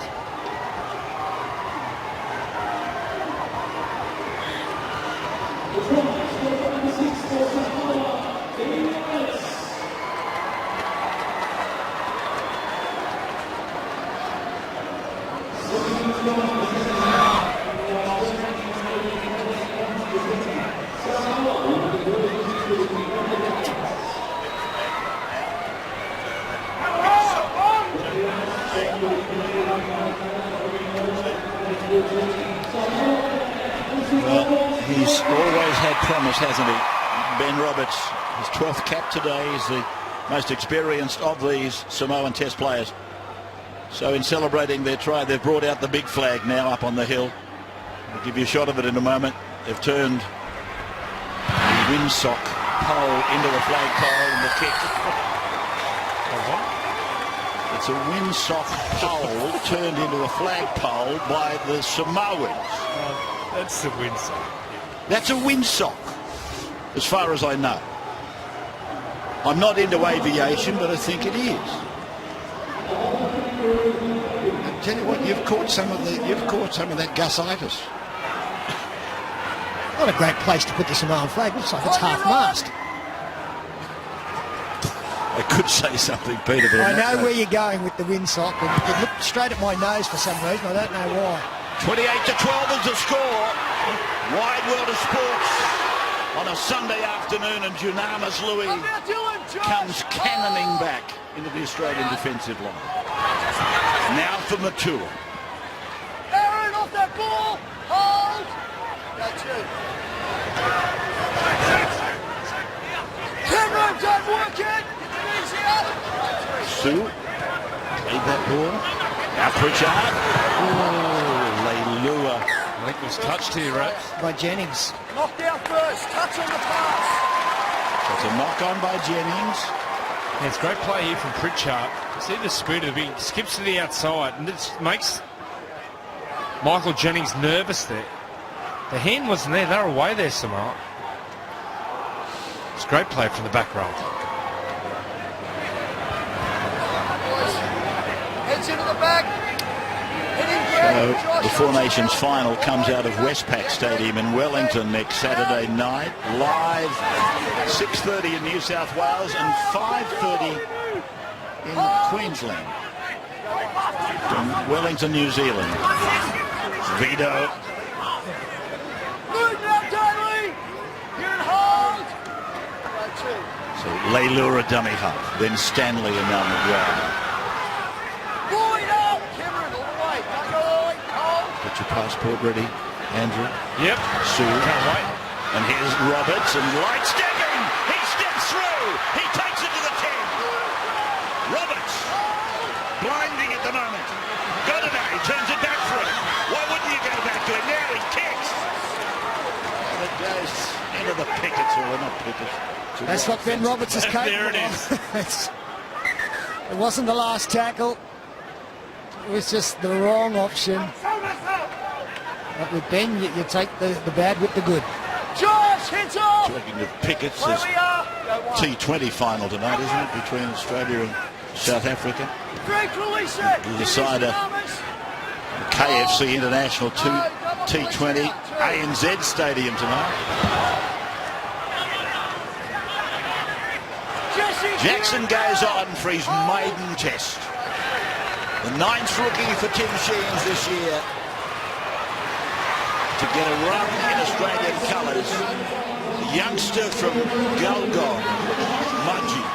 Well, he's always had promise, hasn't he? Ben Roberts, his 12th cap today, is the most experienced of these Samoan Test players. So in celebrating their try, they've brought out the big flag now up on the hill. I'll give you a shot of it in a moment. They've turned the windsock pole into a flagpole and the kick. It's a windsock pole turned into a flagpole by the Samoans. That's the windsock. That's a windsock, as far as I know. I'm not into aviation, but I think it is. I tell you what, you've caught some of that gusitis. Not a great place to put the Samoan flag. Looks like it's half-mast. I could say something, Peter, but I know where you're going with the windsock, and it looked straight at my nose for some reason. I don't know why. 28-12 is the score. Wide World of Sports. on a Sunday afternoon, and Junamas Louis comes cannoning back into the Australian defensive line. Now for Matua. Aaron, off that ball! Hold! That's you. Cameron, don't work it! Easy up! Sue played that ball. Now Pritchard. Oh, Leilua. I think it was touched here, right? By Jennings. Knocked out first, touch on the pass. It's a knock on by Jennings. Yeah, it's great play here from Pritchard. See the speed of it. He skips to the outside, and it makes Michael Jennings nervous there. The hand wasn't there. They were away there, Samoa. It's great play from the back row. Heads into the back. So the Four Nations final comes out of Westpac Stadium in Wellington next Saturday night. Live 6:30 in New South Wales and 5:30 in Queensland. From Wellington, New Zealand. Vito. Move now, Daly. You're in hold. So Leilua a dummy half. Then Stanley and down the ground. Boyd up. Cameron all the way. Don't go all the way. Hold. Get your passport ready, Andrew. Yep. Sue. Can't wait. And here's Roberts and light staggering. He steps through. He takes it to the 10. Roberts blinding at the moment. Got it now. He turns it back for him. Why wouldn't you go back to him? Now he kicks. And it goes into the pickets, or not pickets. That's what Ben Roberts is capable There it is. It wasn't the last tackle. It was just the wrong option. But with Ben, you take the bad with the good. Josh, heads off. Talking of pickets, Where there's we are. Go wide. T20 final tonight, isn't it, between Australia and South Africa? Greg, release it. The decider. The KFC International T20 ANZ Stadium tonight. Jackson goes on for his maiden test. The 9th rookie for Tim Sheens this year to get a run in Australian colours. The youngster from Gulgong, Mudgee,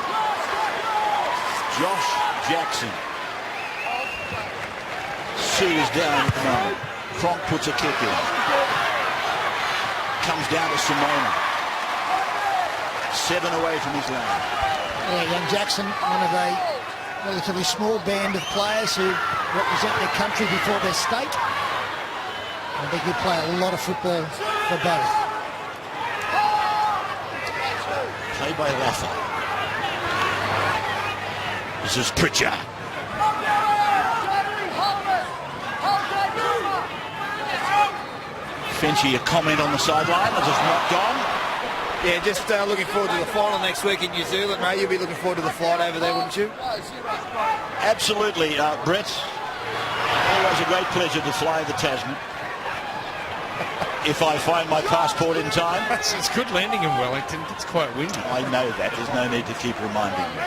Josh Jackson. Sue is down at the moment. Cronk puts a kick in. Comes down to Simona. 7 away from his line. Yeah, young Jackson, one of a relatively small band of players who represent their country before their state. I think he'll play a lot of football for both. Play by Rafa. This is Pritchard. Finchy, a comment on the sideline as it's knocked on. Yeah, just looking forward to the final next week in New Zealand, mate. You'll be looking forward to the flight over there, wouldn't you? Absolutely, Brett. Always a great pleasure to fly the Tasman. If I find my passport in time. It's good landing in Wellington. It's quite windy. I know that. There's no need to keep reminding me.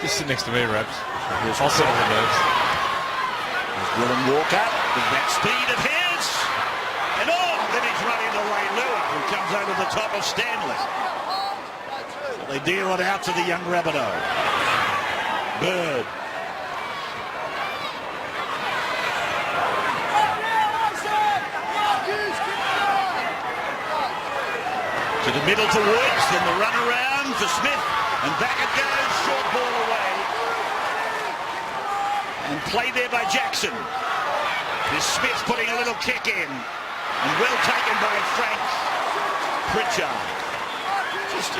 Just sit next to me, Rabs. Here's I'll settle the nerves. William Walker with that speed of his. And then he's run into Leilua, who comes over the top of Stanley. So they deal it out to the young Rabbitoh. Bird. To the middle to Woods, then the run around for Smith, and back it goes, short ball away. And played there by Jackson. Here's Smith putting a little kick in, and well taken by Frank Pritchard. Just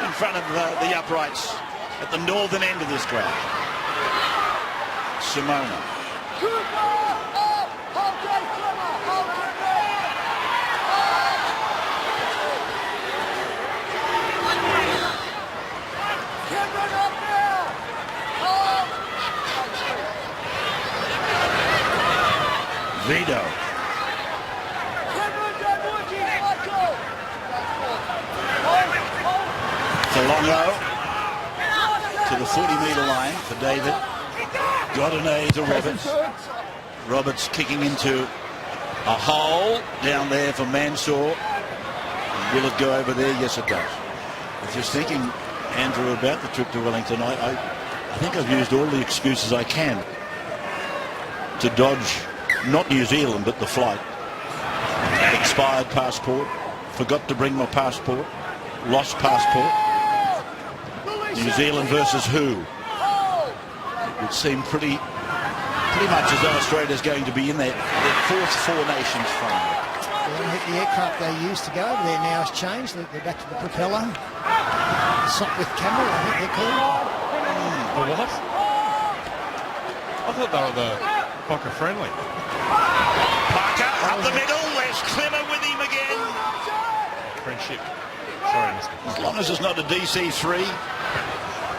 in front of the uprights at the northern end of this ground. Simona. Vito. Talongo to the 40-metre line for David. Godinay to Roberts. Roberts kicking into a hole down there for Mansour. Will it go over there? Yes, it does. I was just thinking, Andrew, about the trip to Wellington. I think I've used all the excuses I can to dodge, not New Zealand, but the flight. Expired passport, forgot to bring my passport, lost passport. New Zealand versus who? It would seem pretty much as though Australia's going to be in their fourth Four Nations final. The aircraft they used to go over there now has changed. They're back to the propeller. Something with camera, I think they're called. The what? I thought they were the Boca friendly. Parker up the middle. There's Clemmer with him again. Friendship. Sorry, mister. As long as it's not a DC3.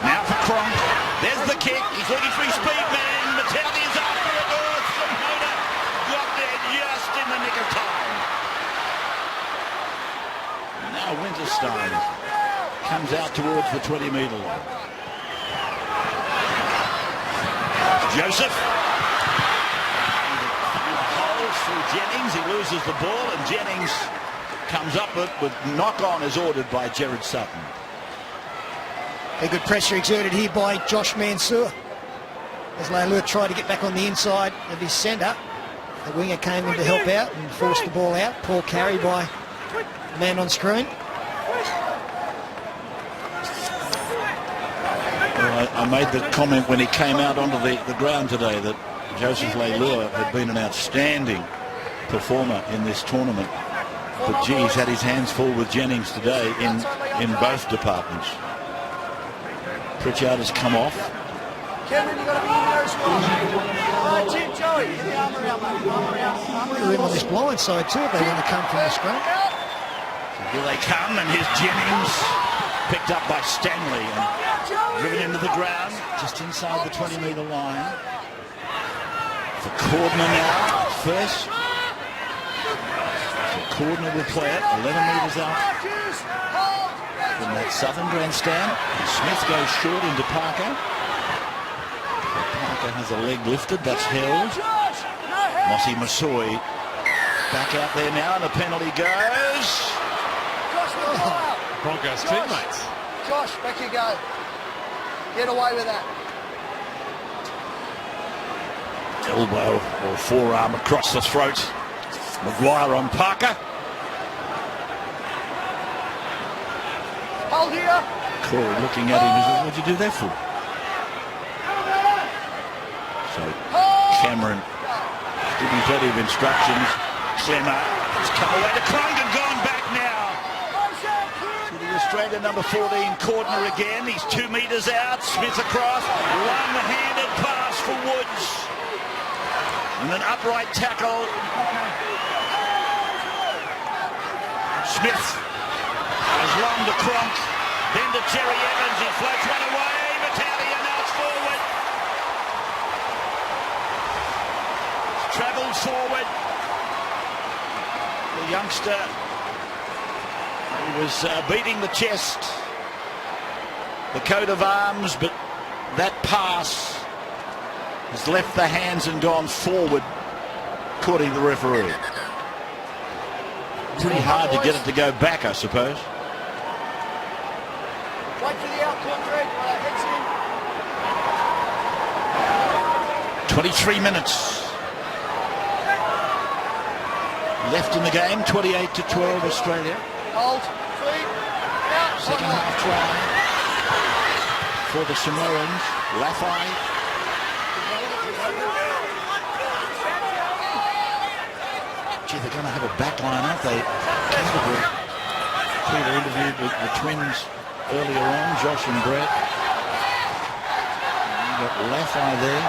Now for Cronk. There's the kick. He's looking for his speed man. Matalia's after it. Oh, Samoa got there just in the nick of time. Now Winterstein comes out towards the 20-metre line. Joseph. Holes through Jennings. He loses the ball, and Jennings comes up with knock-on as ordered by Jared Sutton. A good pressure exerted here by Josh Mansour. As Leilua tried to get back on the inside of his centre, the winger came in to help out and forced the ball out. Poor carry by the man on screen. Well, I made the comment when he came out onto the ground today that Joseph Leilua had been an outstanding performer in this tournament. But gee, he's had his hands full with Jennings today in both departments. Pritchard has come off. Cameron, you got to be in there as well. Tim, Joey, get the arm around, mate. They're in on this blind side too if they want to come from the scrum. So here they come, and here's Jennings, picked up by Stanley and driven into the ground just inside the 20-metre line. For Cordner now, first. So Cordner will play it, 11 metres out from that southern grandstand. And Smith goes short into Parker. So Parker has a leg lifted, that's held. Mossy Masoi back out there now, and the penalty goes. Broncos teammates. Josh, back you go. Get away with that. Elbow or forearm across the throat. Maguire on Parker. Hold here. Corey looking at him, he says, what'd you do that for? So Cameron giving plenty of instructions. Clemmer has come away to Cronk and gone back now. To the Australia number 14, Cordner again. He's 2 metres out. Smith across. One-handed pass for Woods. And an upright tackle. Smith has long to Cronk. Then to Terry Evans. He floats one away. Battalion now it's forward. Travels forward. The youngster, he was beating the chest, the coat of arms, but that pass has left the hands and gone forward, according to the referee. Pretty hard to get it to go back, I suppose. Wait for the outcome, Greg. Heads in. 23 minutes left in the game. 28-12 Australia. Hold. Feet. Out. Second half try for the Samoans. Laffey. Gee, they're going to have a back line, aren't they? Peter interviewed the twins earlier on, Josh and Brett. You've got Laffey there.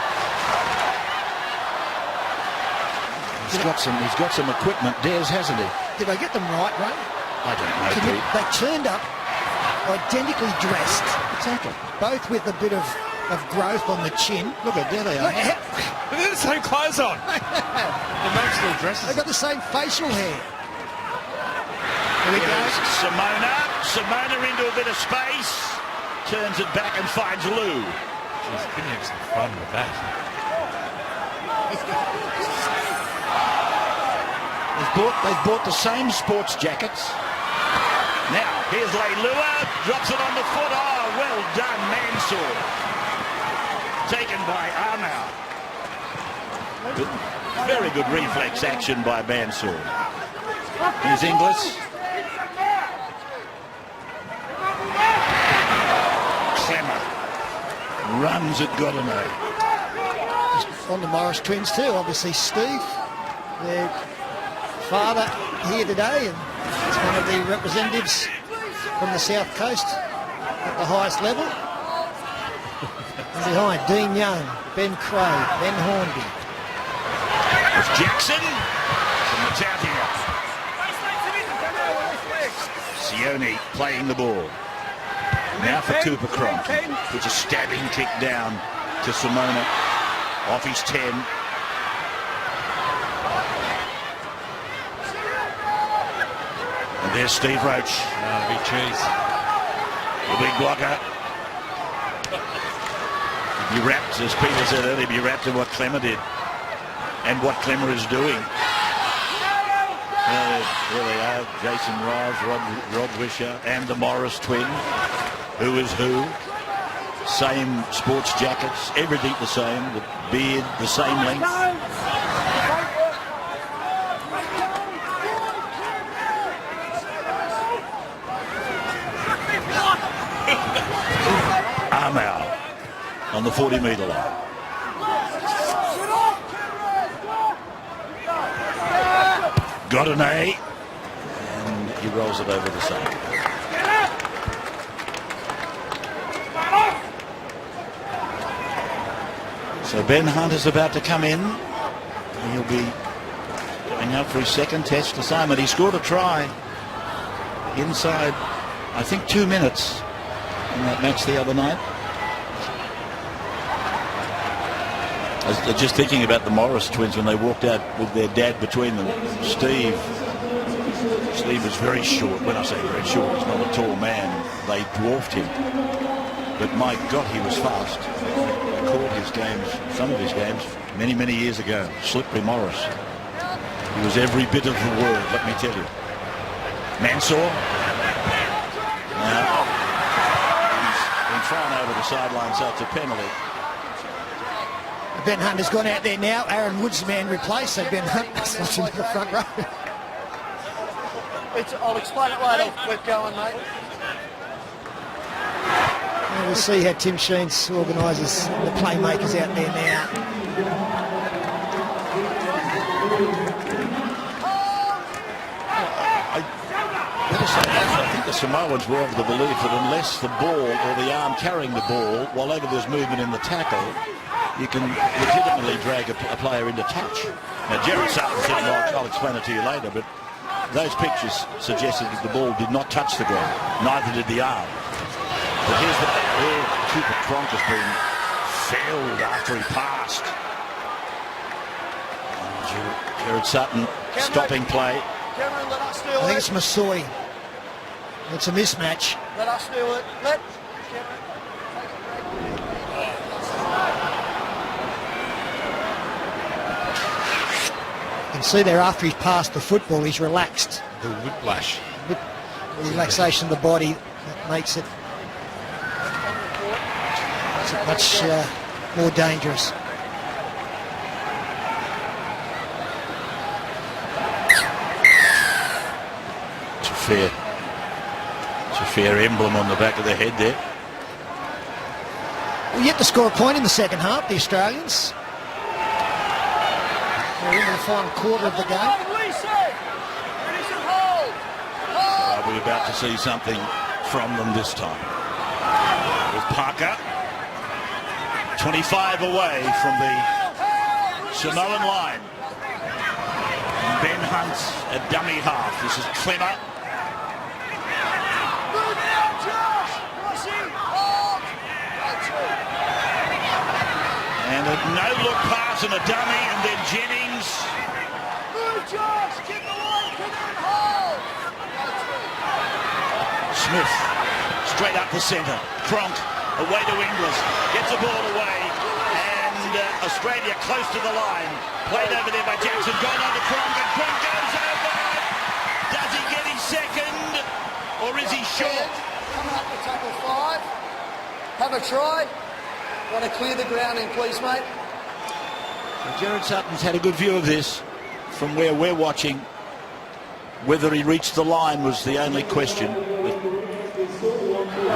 He's got some equipment, Des, hasn't he? Did I get them right, Ray? I don't know, Pete. They turned up identically dressed. Exactly. Both with a bit of growth on the chin. Look at there they are. But they're the same clothes on. They're both still dresses. They've got the same facial hair. Here we go. Simona into a bit of space. Turns it back and finds Lou. Jeez, couldn't have some fun with that. They've bought the same sports jackets, Now, here's Leilua, drops it on the foot. Oh, well done, Mansour. Taken by Armour. Very good reflex action by Mansour. Here's Inglis. Clemmer runs at Godinay. On the Morris twins too, obviously Steve, their father here today, and it's one of the representatives from the South Coast at the highest level. And behind, Dean Young, Ben Cray, Ben Hornby. It's Jackson from Matatia. Sione playing the ball. Now for Cooper Cronk. Puts a stabbing kick down to Simona off his 10. And there's Steve Roach. Oh, big cheese. The big blocker. He'd be wrapped, as Peter said earlier, be wrapped in what Clemmer did and what Clemmer is doing. Well, there they are, Jason Riles, Rod Wisher, and the Morris twins. Who is who? Same sports jackets, everything the same, the beard the same length. Armour on the 40-metre line. Godinay, and he rolls it over the side. So Ben Hunt is about to come in. He'll be going out for his second test assignment. He scored a try inside, I think, 2 minutes in that match the other night. I was just thinking about the Morris twins when they walked out with their dad between them. Steve was very short. When I say very short, he's not a tall man. They dwarfed him. But my God, he was fast. I caught his games, some of his games, many, many years ago. Slippery Morris. He was every bit of the world, let me tell you. Mansour. Now, he's been thrown over the sideline, so it's a penalty. Ben Hunt has gone out there now. Aaron Wood's man replaced, so Ben Hunt is in the front row. I'll explain it later. We're going, mate. And we'll see how Tim Sheens organises the playmakers out there now. I think the Samoans were of the belief that unless the ball or the arm carrying the ball, while over there's movement in the tackle, you can legitimately drag a player into touch. Now, Gerard Sutton said, I'll explain it to you later, but those pictures suggested that the ball did not touch the ground, neither did the arm. But here's where Cooper Cronk has been felled after he passed. Gerard Sutton stopping play. Cameron, let us do it. I think it's Masoi. It's a mismatch. Let us do it. Let You can see there after he's passed the football, he's relaxed. The whiplash. The relaxation of the body that makes it much more dangerous. It's a fair emblem on the back of the head there. Well, yet to score a point in the second half, the Australians. They're into the final quarter of the game. Are we about to see something from them this time? With Parker 25 away from the Samoan line. And Ben Hunt a dummy half. This is Clemmer. And a no-look pass and a dummy, and then Jennings. Smith straight up the centre. Cronk away to Inglis. Gets the ball away. And Australia close to the line. Played over there by Jackson. Gone on to Cronk, and Cronk goes over. Does he get his second? Or or is he short? Coming up to tackle 5. Have a try. Want to clear the ground in, please, mate. Well, Jared Sutton's had a good view of this from where we're watching. Whether he reached the line was the only question. I've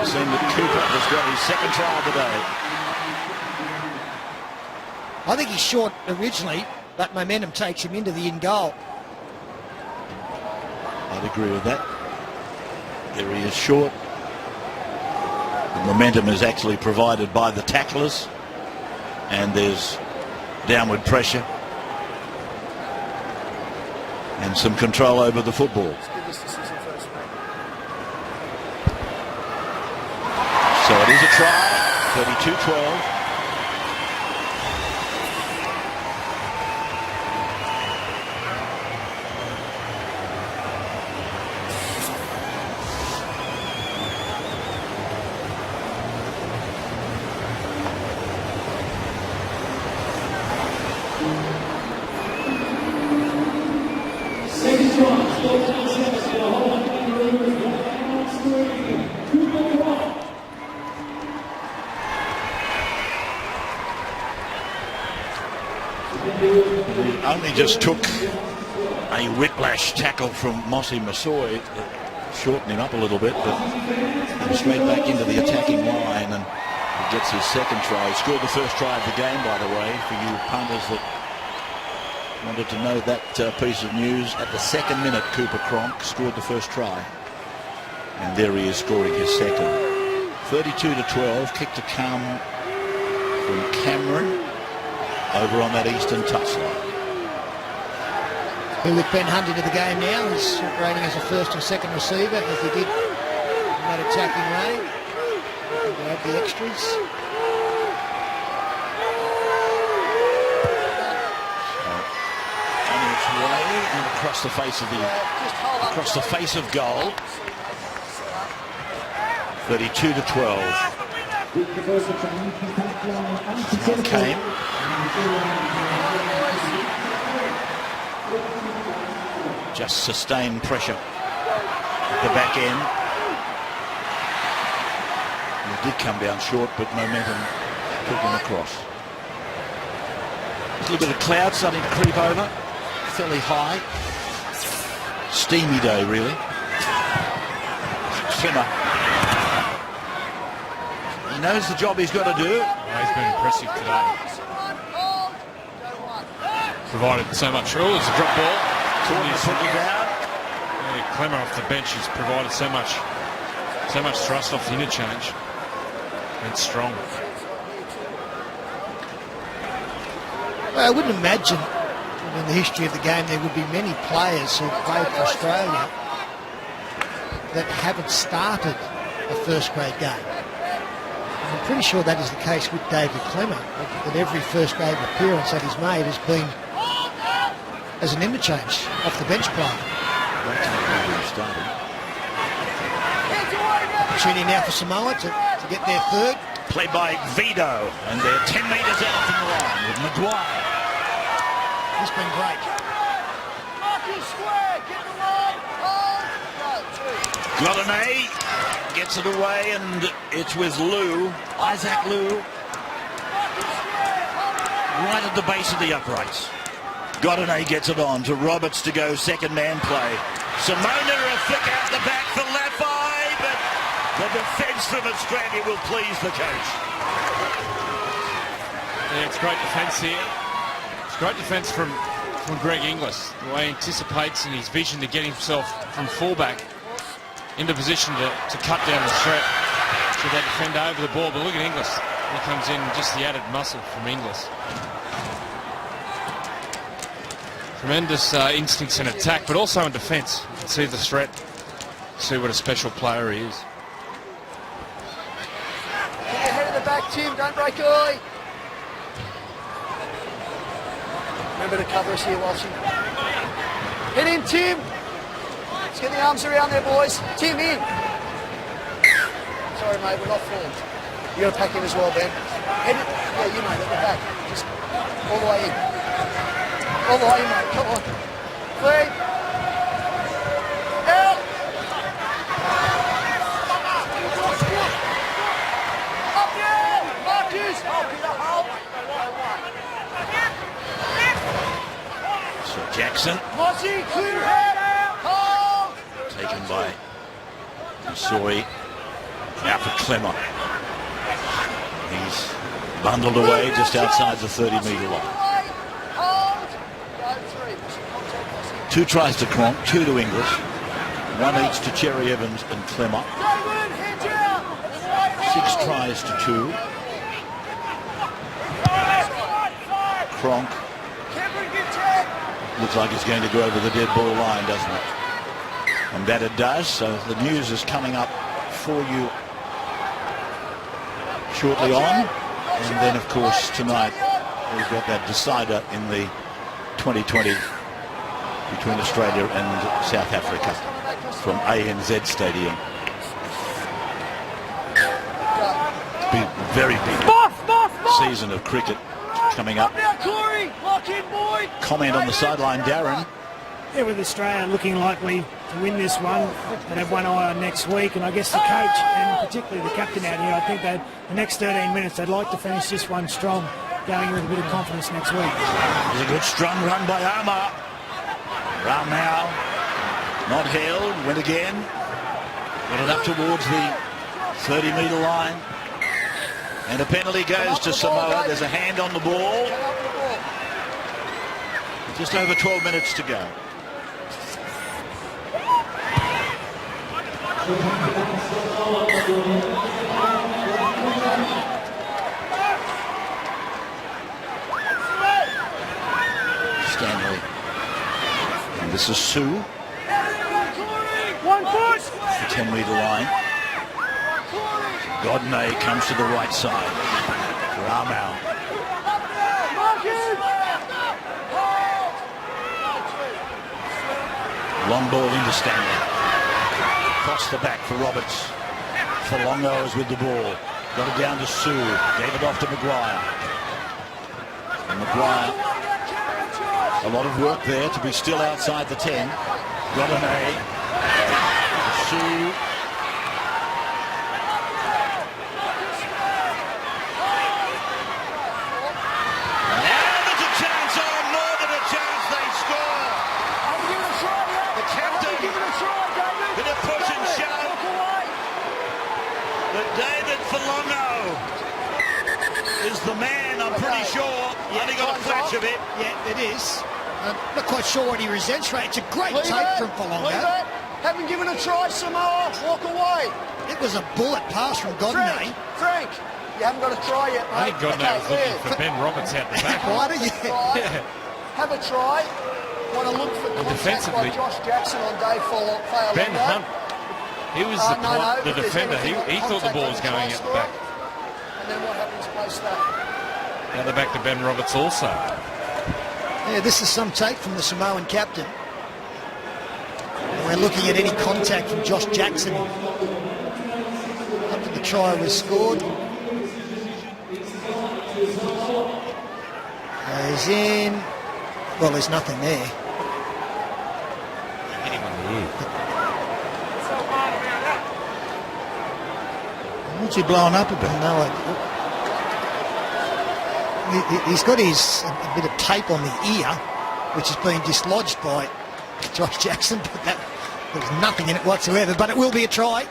seen that Cooper has got his second try of the day. I think he's short originally, but momentum takes him into the in goal. I'd agree with that. There he is short. The momentum is actually provided by the tacklers, and there's downward pressure and some control over the football. So it is a try, 32-12. Only just took a whiplash tackle from Mossy Masoi, shortened him up a little bit, but straight back into the attacking line, and he gets his second try. He scored the first try of the game, by the way, for you punters that wanted to know that piece of news. At the second minute, Cooper Cronk scored the first try, and there he is scoring his second. 32-12, kick to come from Cameron over on that eastern touch line. Who with Ben Hunt into the game now is operating as a first or second receiver, as he did in that attacking lane. Looking to add the extras. On its way and across the face of goal. 32-12. It came. Just sustained pressure at the back end. He did come down short, but momentum took him across. There's a little bit of cloud starting to creep over, fairly high. Steamy day, really. Simmer. He knows the job he's got to do. He's been impressive today. Provided so much. Oh, it's a drop ball. Yeah, Clemmer off the bench has provided so much thrust off the interchange. And strong. Well, I wouldn't imagine in the history of the game there would be many players who played for Australia that haven't started a first grade game. I'm pretty sure that is the case with David Clemmer, that every first grade appearance that he's made has been as an interchange off the bench player. Opportunity now for Samoa to get their third. Played by Vito, and they're 10 metres out from the line with Maguire. He's been great. Godinay gets it away, and it's with Lou, Isaac Lou, right at the base of the uprights. Godinay gets it on to Roberts to go second man play. Simona a flick out the back for Lafai, but the defence from Australia will please the coach. Yeah, it's great defence here. It's great defence from Greg Inglis. The way he anticipates and his vision to get himself from fullback into position to cut down the threat. Should they defend over the ball? But look at Inglis. He comes in, just the added muscle from Inglis. Tremendous instincts in attack, but also in defence. You can see the threat, see what a special player he is. Get your head in the back, Tim. Don't break early. Remember to cover us here, Walshy. Head in, Tim. Let's get the arms around there, boys. Tim, in. Sorry, mate, we're not formed. You got to pack in as well, Ben. Head in. Yeah, you, mate, at the back. Just all the way in. All the way in, mate. Come on. 3. Out. Jackson. Taken by Soy. Now for Clemmer. He's bundled away just outside the 30-metre line. 2 tries to Cronk, 2 to Inglis, 1 each to Cherry Evans and Clemmer. 6 tries to 2. Cronk looks like it's going to go over the dead ball line, doesn't it? And that it does. So the news is coming up for you shortly on. And then, of course, tonight we've got that decider in the 2020 between Australia and South Africa from ANZ Stadium. It's been a very big season of cricket coming up. Comment on the sideline, Darren. Yeah, with Australia looking likely to win this one, they'd have one eye on next week, and I guess the coach and particularly the captain out here, I think that the next 13 minutes they'd like to finish this one strong, going with a bit of confidence next week. There's a good strong run by Armour. Round now, not held, went again, got it up towards the 30-metre line, and a penalty goes to Samoa. There's a hand on the ball. Just over 12 minutes to go. Stanley. And this is Sue. 1 foot! The 10-metre line. Godney comes to the right side. For Armour. Long ball into Stanley. Across the back for Roberts. Falongo is with the ball. Got it down to Sue. Gave it off to Maguire. And Maguire, a lot of work there to be still outside the 10. Got an A. Sue. Is the man, I'm pretty sure. Only got a flash of it. Yeah, it is. Not quite sure what he resents, Ray. It's a great take from Falongo. Haven't given a try, Samoa. Walk away. It was a bullet pass from Godney. Frank, you haven't got a try yet, mate. I think Godney was looking for Ben Roberts out the back. Yeah. Have a try. Want to look for contact by Josh Jackson on Dave Faamalosi. Ben Hunt, he was the defender. He thought the ball was going out the back. And then what happens post that? Now they're back to Ben Roberts also. Yeah, this is some take from the Samoan captain. We're looking at any contact from Josh Jackson after the try was scored. Goes in. Well, there's nothing there. Hit him on the ear. What's he blowing up about? No, he's got a bit of tape on the ear, which has been dislodged by Josh Jackson, but there's nothing in it whatsoever. But it will be a try.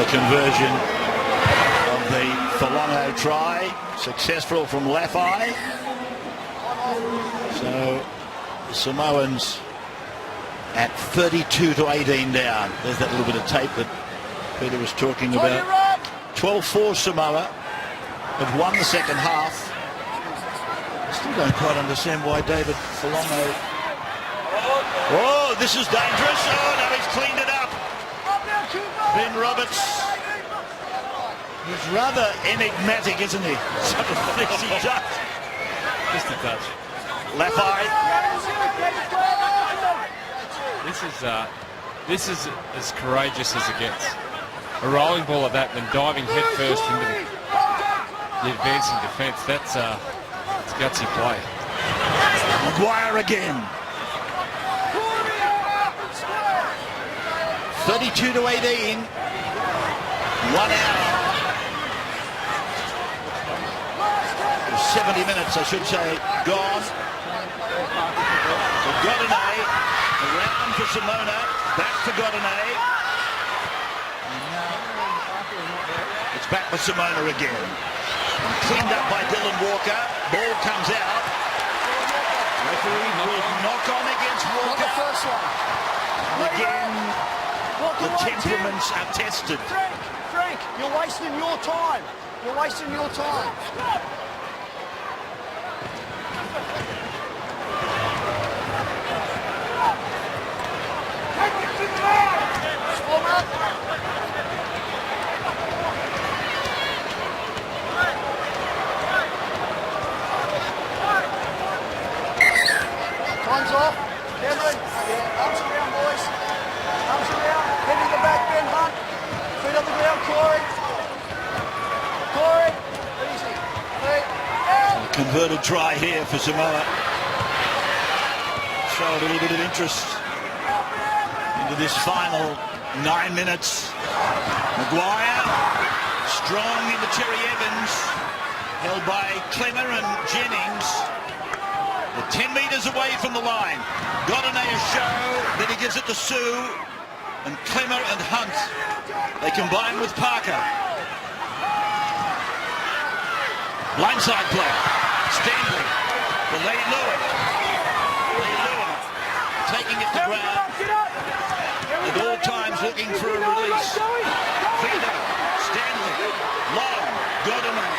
Conversion of the Falongo try, successful from Lafai. So the Samoans at 32-18 down. There's that little bit of tape that Peter was talking about. 12-4 Samoa have won the second half. I still don't quite understand why David Falongo. Oh, this is dangerous. Oh no, he's cleaned it up. Ben Roberts. He's rather enigmatic, isn't he? Some of the things he does. Just a touch. Lafai. This is as courageous as it gets. A rolling ball of that, then diving headfirst into the advancing defence. That's gutsy play. Maguire again. 32-18. 1 hour. 70 minutes, I should say, gone. For Godinay, around for Simona, back for Godinay. And now it's back for Simona again. And cleaned up by Dylan Walker. Ball comes out. Referee will knock on against Not Walker. the first one. And again, the temperaments are tested. Frank, you're wasting your time. You're wasting your time. Time's off. Cameron, yeah, arms around, boys. Arms around. Head in the back, Ben Hunt. Feet on the ground, Corey. Corey, easy. Feet out. Converted try here for Samoa. Showed a little bit of interest into this final 9 minutes. Maguire, strong into Cherry Evans, held by Clemmer and Jennings. They're 10 metres away from the line. Godinay a show, then he gives it to Sue, and Clemmer and Hunt. They combine with Parker. Blindside play. Stanley for Leilua. Leilua taking it to ground. At all times looking for a release. Vito, Stanley, long, Godinay,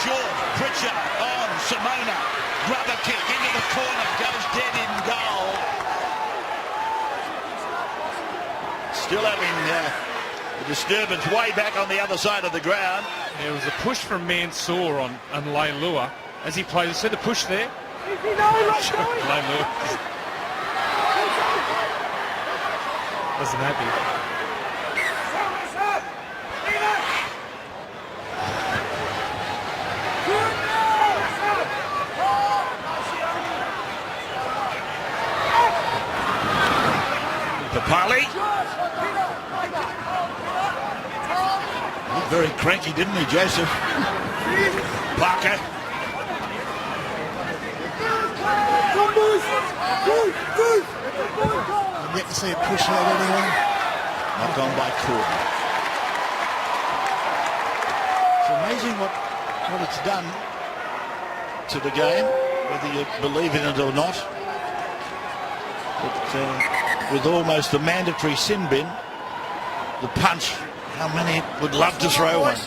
short, Pritchard, on, Simona, rubber kick into the corner, goes dead in goal. Still having the disturbance way back on the other side of the ground. There was a push from Mansour on Leilua as he plays. See the push there? Leilua wasn't happy. Papali. Looked very cranky, didn't he, Joseph? Parker. I'm yet to see a push out anyway. Knock on by Court. It's amazing what it's done to the game, whether you believe in it or not. But, with almost a mandatory sin bin, the punch, how many would love to throw one?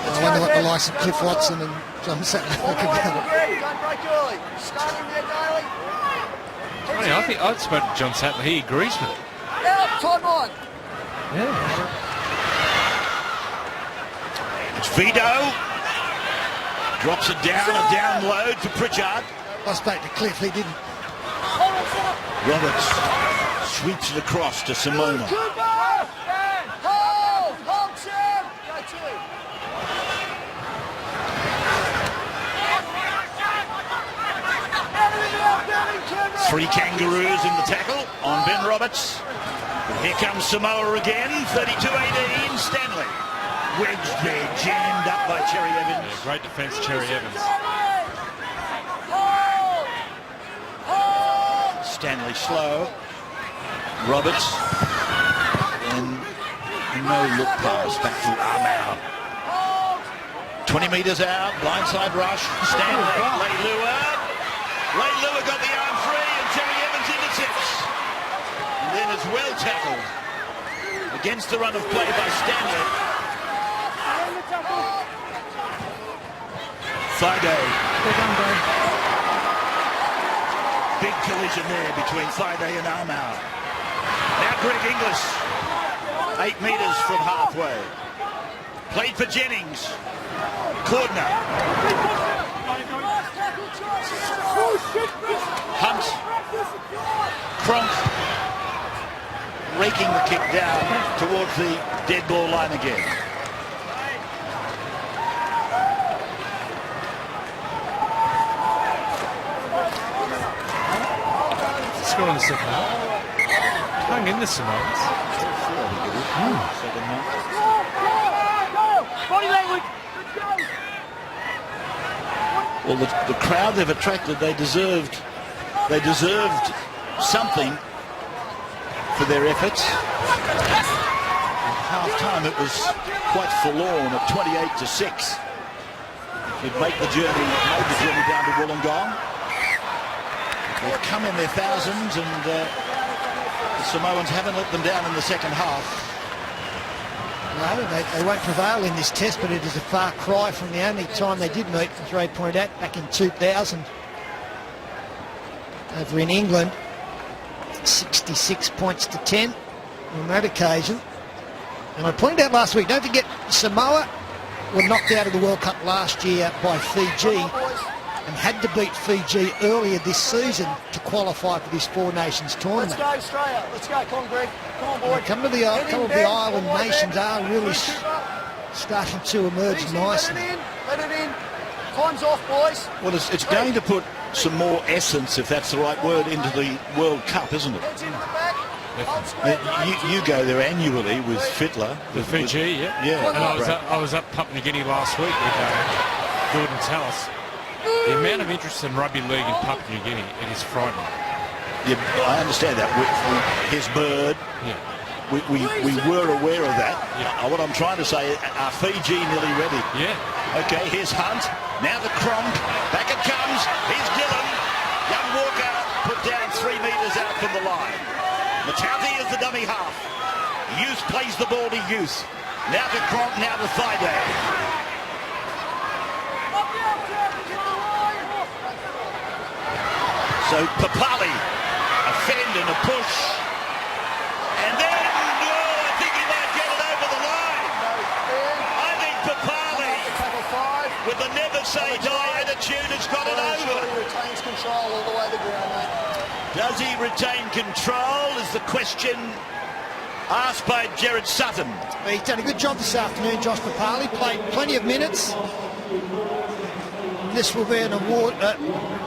I wonder what the likes of Cliff Watson and John Sattler think about it. Don't break early. Start him there, Daly. I think I'd spoken to John Sattler. He agrees with it. Out, time on. Yeah. It's Vito. Drops it down, a download for Pritchard. I spoke to Cliff, he didn't. Roberts sweeps it across to Simona. Hold, Sam. Go two. Three Kangaroos in the tackle on Ben Roberts. And here comes Samoa again, 32-18, Stanley. Wedged there, jammed up by Cherry Evans. Yeah, great defence, Cherry Evans. Stanley slow. Roberts. And no look pass back to Armau. 20 metres out, blindside rush. Stanley, Leilua. Leilua got the arm free and Cherry Evans intercepts. And then is well tackled against the run of play by Stanley. Friday. Big collision there between Friday and Armau. Now Now Greg Inglis, 8 metres from halfway. Played for Jennings. Cordner. Hunt. Cronk. Raking the kick down towards the dead ball line again. Score on the second half. Hung in the Samoans. Second half. Body language. Well, the crowd they've attracted, they deserved something for their efforts. At half-time, it was quite forlorn at 28-6. They'd made the journey down to Wollongong. They've come in their thousands, and the Samoans haven't let them down in the second half. No, they won't prevail in this test, but it is a far cry from the only time they did meet, as Ray pointed out, back in 2000. Over in England, 66 points to 10 on that occasion. And I pointed out last week, don't forget, Samoa were knocked out of the World Cup last year by Fiji and had to beat Fiji earlier this season to qualify for this Four Nations tournament. Let's go, Australia. Let's go. Come on, Greg. Come on, boy. Some of the island nations are really starting to emerge nicely. Let it in. Time's off, boys. Well, it's going to put some more essence, if that's the right word, into the World Cup, isn't it? Heads into the back. You go there annually with Fittler. With Fiji, yeah. Yeah. And I was up Papua New Guinea last week with Gordon Tallis. The amount of interest in rugby league in Papua New Guinea, it is frightening. Yeah, I understand that. His bird. Yeah. We were aware of that. Yeah. What I'm trying to say, are Fiji nearly ready? Yeah. Okay, here's Hunt. Now the Cronk. Back it comes. Here's Dillon. Young Walker put down 3 metres out from the line. Matamata is the dummy half. Youth plays the ball to Youth. Now to Cronk, now to Thaiday. So Papali, a fend and a push. And then, I think he might get it over the line. I think Papali, with the never say die attitude, has got it over. He retains control all the way to the ground, mate. Does he retain control is the question asked by Jared Sutton. He's done a good job this afternoon, Josh Papali. Played plenty of minutes. This will be an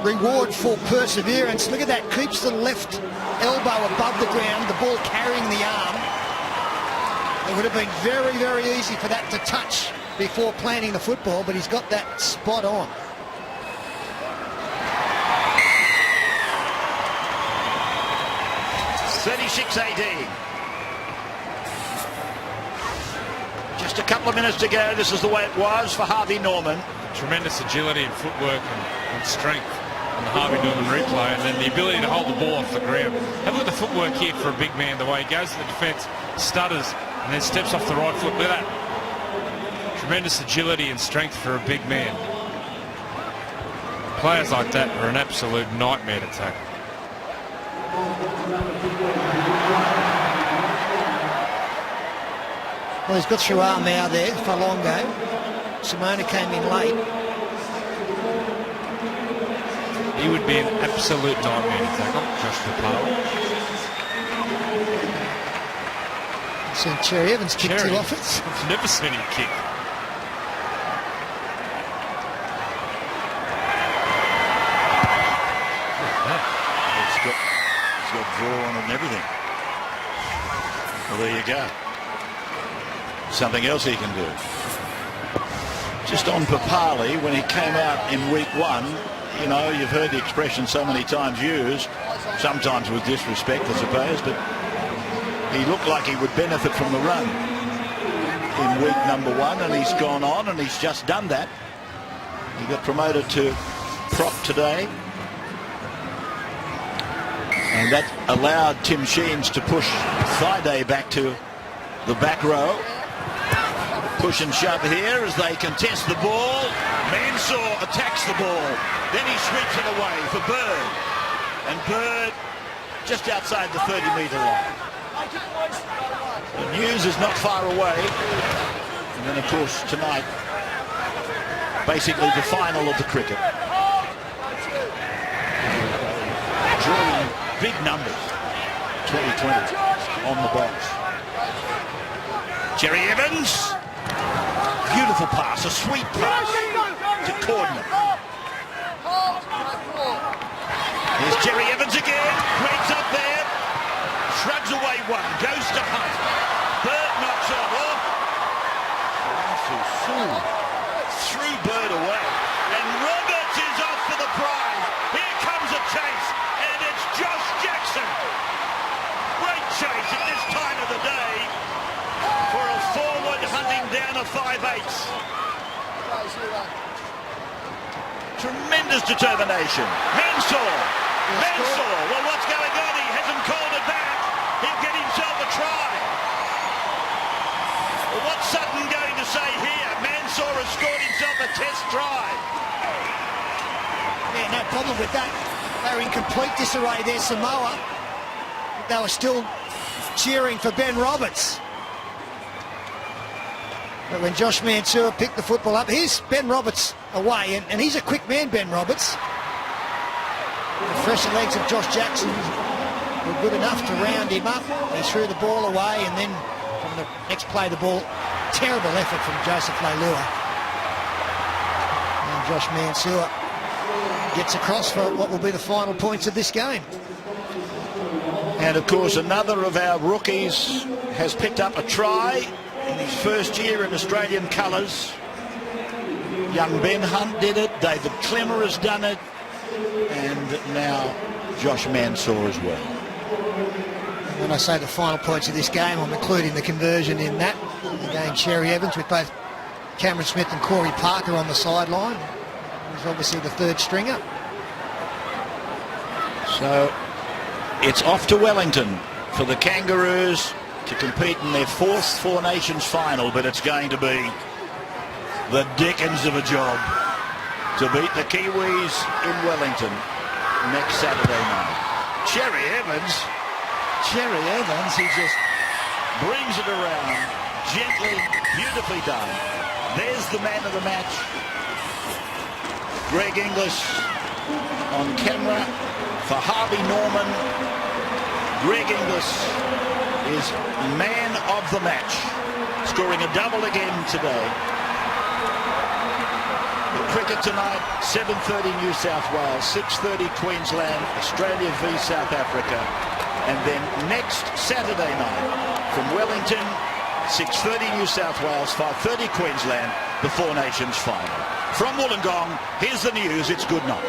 reward for perseverance. Look at that, keeps the left elbow above the ground, the ball carrying the arm. It would have been very, very easy for that to touch before planting the football, but he's got that spot on. (36-18). Just a couple of minutes to go. This is the way it was for Harvey Norman. Tremendous agility and footwork and strength on the Harvey Norman replay, and then the ability to hold the ball off the ground. Have a look at the footwork here for a big man, the way he goes to the defence, stutters, and then steps off the right foot. Look at that. Tremendous agility and strength for a big man. Players like that are an absolute nightmare to tackle. Well, he's got through Armau there, Falongo. Simona came in late. He would be an absolute nightmare to tackle, Josh Papali. Seen Cherry Evans kick two off it. I've never seen him kick. He's got draw on it and everything. Well, there you go. Something else he can do. Just on Papali, when he came out in week 1, you know, you've heard the expression so many times used, sometimes with disrespect, I suppose, but he looked like he would benefit from the run in week number 1, and he's gone on and he's just done that. He got promoted to prop today, and that allowed Tim Sheens to push Thaiday back to the back row. Push and shove here as they contest the ball. Mansour attacks the ball. Then he sweeps it away for Bird. And Bird just outside the 30-metre line. The news is not far away. And then, of course, tonight, basically the final of the cricket. Drawing big numbers. 2020 on the box. Jerry Evans. Beautiful pass, a sweet pass to Cordner. Here's Jerry Evans again. Greg's up there. Shrugs away one. Goes to Hunt. Bird knocks it off. Threw Bird away. And Roberts is off for the prize. Here comes a chase. And it's Josh Jackson. Great chase at this time of the day for a forward hunting down a 5/8. Tremendous determination. Mansour. Well, what's going on? He hasn't called it back. He'll get himself a try. Well, what's Sutton going to say here? Mansour has scored himself a test try. Yeah, no problem with that. They were in complete disarray there, Samoa. They were still cheering for Ben Roberts. But when Josh Mansour picked the football up, here's Ben Roberts away, and he's a quick man, Ben Roberts. The fresher legs of Josh Jackson were good enough to round him up. He threw the ball away, and then from the next play, the ball, terrible effort from Joseph Leilua. And Josh Mansour gets across for what will be the final points of this game. And of course, another of our rookies has picked up a try in his first year in Australian colours. Young Ben Hunt did it, David Clemmer has done it, and now Josh Mansour as well. When I say the final points of this game, I'm including the conversion in that. Again, Cherry Evans with both Cameron Smith and Corey Parker on the sideline. He's obviously the third stringer. So it's off to Wellington for the Kangaroos to compete in their fourth Four Nations final, but it's going to be the dickens of a job to beat the Kiwis in Wellington next Saturday night. Cherry Evans, he just brings it around gently, beautifully done. There's the man of the match, Greg Inglis on camera for Harvey Norman. Greg Inglis is man of the match, scoring a double again today. The cricket tonight, 7:30 New South Wales, 6:30 Queensland, Australia v South Africa. And then next Saturday night from Wellington, 6:30 New South Wales, 5:30 Queensland, the Four Nations final. From Wollongong, here's the news. It's good night.